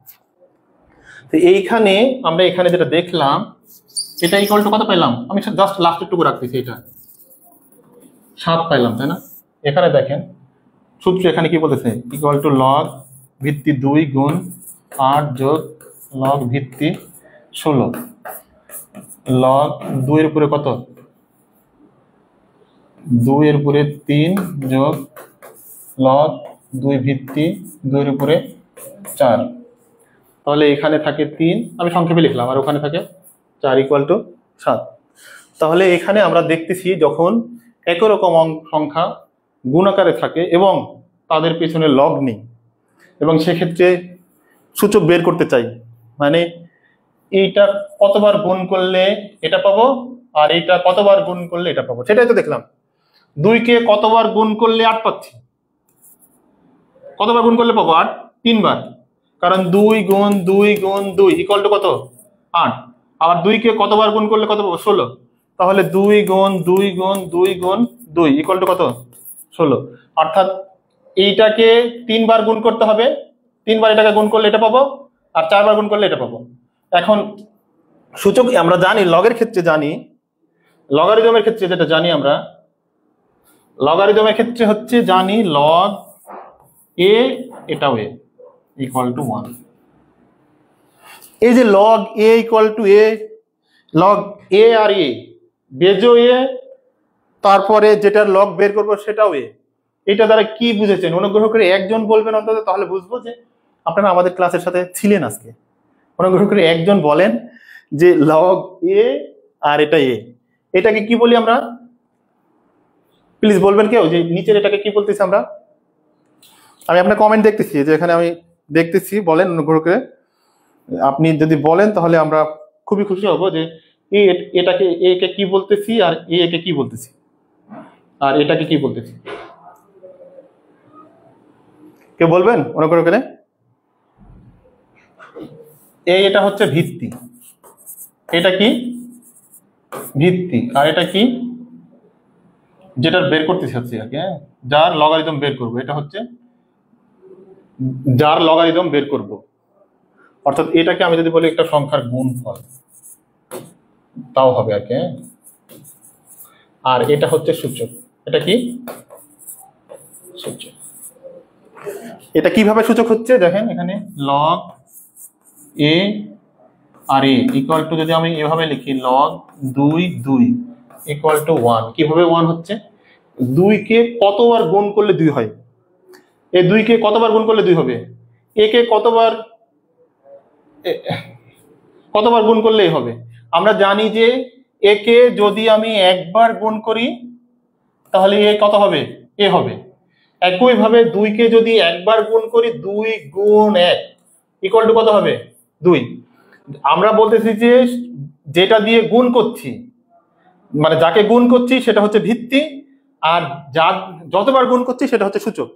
তো এইখানে আমরা এখানে যেটা দেখলাম, এটা ইকুয়াল টু কত পেলাম? আমি জাস্ট লাস্টের টুকু রাখতেছি, এটা 7 পাইলাম, তাই না? এখানে দেখেন সূত্র এখানে কি বলতেছে, ইকুয়াল টু লগ ভিত্তি 2 গুণ 8 যোগ লগ ভিত্তি 16, লগ 2 এর উপরে কত, 2 এর উপরে 3 যোগ লগ 2 ভিত্তি 2 এর উপরে 4। তাহলে এখানে থাকে 3, আমি সংক্ষেপে লিখলাম, আর ওখানে থাকে 4 ইকুয়াল টু 7। তাহলে এখানে আমরা দেখতেছি যখন একই রকম সংখ্যা গুণ আকারে থাকে এবং তাদের পেছনে লগ নেই, এবং সেক্ষেত্রে সূচক বের করতে চাই, মানে এইটা কতবার গুণ করলে এটা পাবো আর এইটা কতবার গুণ করলে এটা পাবো, সেটাই তো দেখলাম। 2 কে কতবার গুণ করলে 8 পাচ্ছি, কতবার গুণ করলে পাবো 8? 3 বার, কারণ 2 গুণ 2 গুণ 2 ইকুয়াল টু কত, 8। আবার 2 কে কতবার গুণ করলে কত পাবো, 16। তাহলে 2 গুণ 2 গুণ 2 গুণ 2 ইকুয়াল টু কত, 16। অর্থাৎ এইটাকে 3 বার গুণ করতে হবে, 3 বার এটাকে গুণ করলে এটা পাবো, আর 4 বার গুণ করলে এটা পাবো। এখন সূচক আমরা জানি, লগের ক্ষেত্রে জানি, লগারিদমের ক্ষেত্রে যেটা জানি আমরা, লগারিদমের ক্ষেত্রে হচ্ছে জানি লগ এ এটাও এ ইকুয়াল টু 1। এই যে log a equal to a, log a আর এ, বেজো এ, তারপরে যেটার লগ বের করবো সেটাও এ। এটা দ্বারা কি বুঝেছেন অনুগ্রহ করে একজন বলবেন অন্তত, তাহলে বুঝবো যে আপনারা আমাদের ক্লাসের সাথে ছিলেন আজকে। অনুগ্রহ করে একজন বলেন যে লগ এ আর এটা এ, এটাকে কি বলি আমরা? প্লিজ বলবেন কেউ যে নিচের এটাকে কি বলতেছি আমরা? আমি আপনার কমেন্ট দেখতেছি, যে এখানে আমি দেখতেছি, বলেন অনুগ্রহ করে। আপনি যদি বলেন তাহলে আমরা খুবই খুশি হব যে এটাকে এ কে কি বলতেছি, আর এ কে কি বলতেছি, আর এটাকে কি বলতেছি। কে বলবেন অনুগ্রহ করে? এটা হচ্ছে ভিত্তি, এটা কি ভিত্তি, আর এটা কি যেটা বের করতেছি হচ্ছে যার লগারিদম বের করব, এটা হচ্ছে যার লগারিদম বের করব। অর্থাৎ এটাকে আমি যদি বলি একটা সংখ্যার গুণফল, তাও হবে আর কি। আর এটা হচ্ছে সূচক, এটা কি সূচক। এটা কিভাবে সূচক হচ্ছে দেখেন, এখানে লগ এ আর এ ইকুয়াল টু, যদি আমি এভাবে লিখি লগ 2 2 ইকুয়াল টু 1। কিভাবে 1 হচ্ছে? 2 কে কতবার গুণ করলে 2 হয়? এই 2 কে কতবার গুণ করলে 2 হবে? এ কে কতবার গুণ করলেই হবে? আমরা জানি যে এ কে যদি আমি একবার গুণ করি তাহলে এ কত হবে? এ হবে। একইভাবে 2 কে যদি একবার গুণ করি, 2 গুণ 1 ইকুয়াল টু কত হবে? 2। আমরা বলতেছি যে যেটা দিয়ে গুণ করছি, মানে যাকে গুণ করছি সেটা হচ্ছে ভিত্তি, আর যা যতবার গুণ করছি সেটা হচ্ছে সূচক।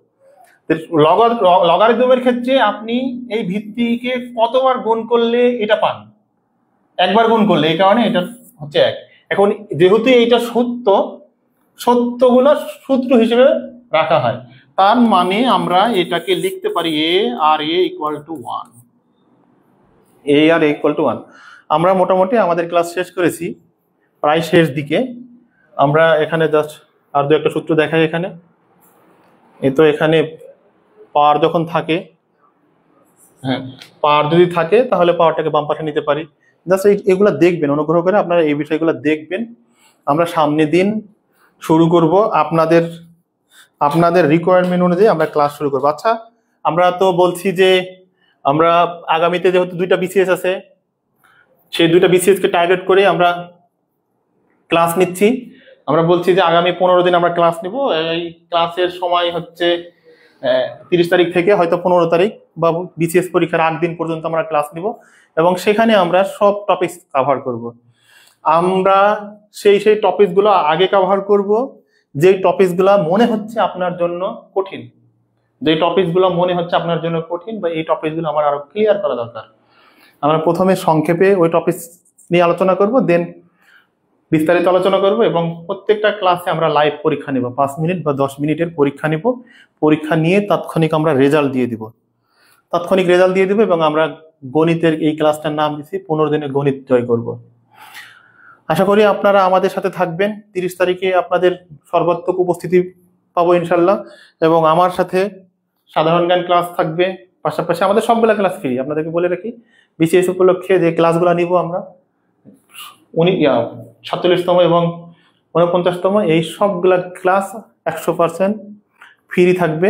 লগারিদমের ক্ষেত্রে আপনি এই ভিত্তিকে কতবার গুণ করলে এটা পান? একবার গুণ করলে, এই কারণে এটা হচ্ছে 1। এখন যেহেতু এইটা সত্য, সত্যগুলো সূত্র হিসেবে রাখা হয়, তার মানে আমরা এটাকে লিখতে পারি এ আর এ ইকুয়াল টু 1। এ আর এ ইকুয়াল টু 1। আমরা মোটামুটি আমাদের ক্লাস শেষ করেছি, প্রায় শেষ দিকে। আমরা এখানে জাস্ট আর দু একটা সূত্র দেখাই। এখানে তো এখানে পাওয়ার যখন থাকে, হ্যাঁ পাওয়ার যদি থাকে তাহলে পাওয়ারটাকে বাম পাশে নিতে পারি। জাস্ট এগুলো দেখবেন, অনুগ্রহ করে আপনারা এই বিষয়গুলো দেখবেন। আমরা সামনের দিন শুরু করব, আপনাদের রিকোয়ারমেন্ট অনুযায়ী আমরা ক্লাস শুরু করবো। আচ্ছা, আমরা তো বলছি যে আমরা আগামীতে যেহেতু 2টা বিসিএস আছে, সেই 2টা বিসিএস কে টার্গেট করে আমরা ক্লাস নিচ্ছি। আমরা বলছি যে আগামী 15 দিন আমরা ক্লাস নিব। এই ক্লাসের সময় হচ্ছে 30 তারিখ থেকে হয়তো 15 তারিখ বা বিসিএস পরীক্ষার 8 দিন পর্যন্ত আমরা ক্লাস নিব, এবং সেখানে আমরা সব টপিকস কভার করব। আমরা সেই টপিকসগুলো আগে কভার করব, যে টপিকসগুলো মনে হচ্ছে আপনার জন্য কঠিন, যে টপিকসগুলো মনে হচ্ছে আপনার জন্য কঠিন, বা এই টপিকসগুলো আমার আরো ক্লিয়ার করা দরকার। আমরা প্রথমে সংক্ষেপে ওই টপিকস নিয়ে আলোচনা করব, দেন বিস্তারিত আলোচনা করব, এবং প্রত্যেকটা ক্লাসে আমরা লাইভ পরীক্ষা নেব। 5 মিনিট বা 10 মিনিটের পরীক্ষা নেব। পরীক্ষা নিয়ে তাৎক্ষণিক আমরা রেজাল্ট দিয়ে দিব, এবং আমরা গণিতের এই ক্লাসটার নাম দিচ্ছি 15 দিনে গণিত জয় করব। আশা করি আপনারা আমাদের সাথে থাকবেন। 30 তারিখে আপনাদের সর্বাত্মক উপস্থিতি পাবো ইনশাল্লাহ, এবং আমার সাথে সাধারণ জ্ঞান ক্লাস থাকবে। পাশাপাশি আমাদের সবগুলা ক্লাস ফ্রি। আপনাদেরকে বলে রাখি, বিসিএস উপলক্ষে যে ক্লাসগুলো নিব আমরা 47তম এবং 49তম, এই সবগুলা ক্লাস 100% ফ্রি থাকবে।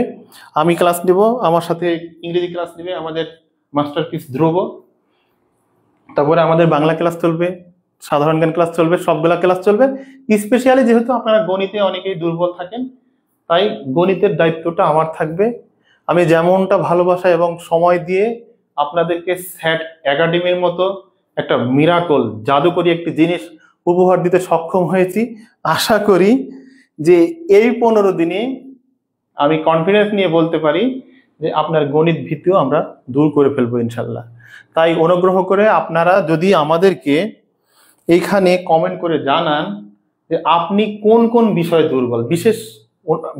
আমি ক্লাস নিব, আমার সাথে ইংরেজি ক্লাস নেবে আমাদের মাস্টারপিস ধ্রুব, তারপরে আমাদের বাংলা ক্লাস চলবে, সাধারণ জ্ঞান ক্লাস চলবে, সবগুলা ক্লাস চলবে। স্পেশালি যেহেতু আপনারা গণিতে অনেকেই দুর্বল থাকেন, তাই গণিতের দায়িত্বটা আমার থাকবে। আমি যেমনটা ভালোবাসা এবং সময় দিয়ে আপনাদেরকে স্যাট একাডেমির মতো একটা মিরাকল, জাদুকরী একটি জিনিস উপহার দিতে সক্ষম হয়েছি, আশা করি যে এই 15 দিনে আমি কনফিডেন্স নিয়ে বলতে পারি যে আপনার গণিত ভীতিও আমরা দূর করে ফেলবো ইনশাল্লাহ। তাই অনুগ্রহ করে আপনারা যদি আমাদেরকে এইখানে কমেন্ট করে জানান যে আপনি কোন কোন বিষয়ে দুর্বল, বিশেষ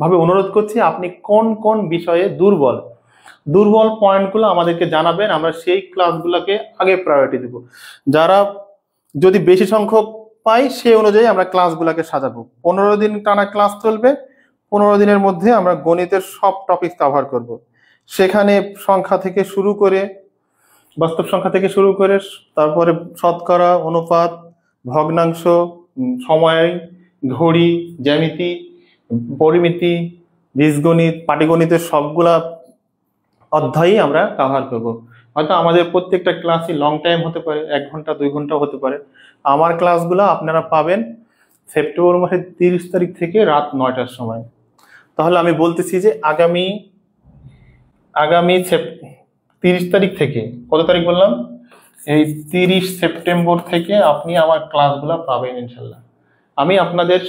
ভাবে অনুরোধ করছি, আপনি কোন কোন বিষয়ে দুর্বল পয়েন্টগুলো আমাদেরকে জানাবেন, আমরা সেই ক্লাসগুলোকে আগে প্রায়োরিটি দেব। যারা যদি বেশি সংখ্যক পাই সেই অনুযায়ী আমরা ক্লাসগুলোকে সাজাবো। 15 দিন টানা ক্লাস চলবে। 15 দিনের মধ্যে আমরা গণিতের সব টপিক কভার করব। সেখানে সংখ্যা থেকে শুরু করে, বাস্তব সংখ্যা থেকে শুরু করে, তারপরে শতকরা, অনুপাত, ভগ্নাংশ, সময়, ঘড়ি, জ্যামিতি, পরিমিতি, বীজগণিত, পাটিগণিতের সবগুলা অধ্যায়ই আমরা কভার করব। হয়তো আমাদের প্রত্যেকটা ক্লাসই লং টাইম হতে পারে, 1 ঘন্টা 2 ঘন্টা হতে পারে। আমার ক্লাসগুলো আপনারা পাবেন সেপ্টেম্বর মাসের 30 তারিখ থেকে রাত 9টার সময়। তাহলে আমি বলতেছি যে আগামী 30 তারিখ থেকে, কত তারিখ বললাম, এই 30 সেপ্টেম্বর থেকে আপনি আমার ক্লাসগুলো পাবেন ইনশাল্লাহ। আমি আপনাদের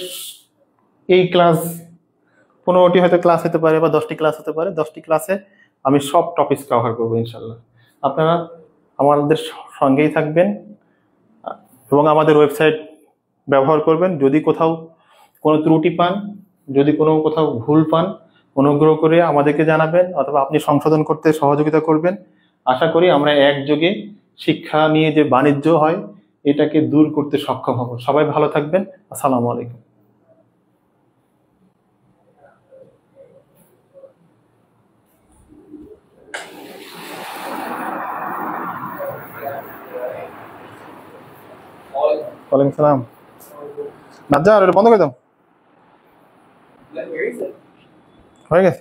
এই ক্লাস 15টি হয়তো ক্লাস হতে পারে বা 10টি ক্লাস হতে পারে, 10টি ক্লাসে আমি সব টপিক কভার করবো ইনশাল্লাহ। আপনারা আমাদের সঙ্গেই থাকবেন এবং আমাদের ওয়েবসাইট ব্যবহার করবেন। যদি কোথাও কোনো ত্রুটি পান, যদি কোথাও ভুল পান, অনুগ্রহ করে আমাদেরকে জানাবেন অথবা আপনি সংশোধন করতে সহযোগিতা করবেন। আশা করি আমরা একযোগে শিক্ষা নিয়ে যে বাণিজ্য হয় এটাকে দূর করতে সক্ষম হব। সবাই ভালো থাকবেন। আসসালামু আলাইকুম। ওয়ালাইকুম সালাম। নাজ্জার, এটা বন্ধ করে দাও। হয়ে গেছে।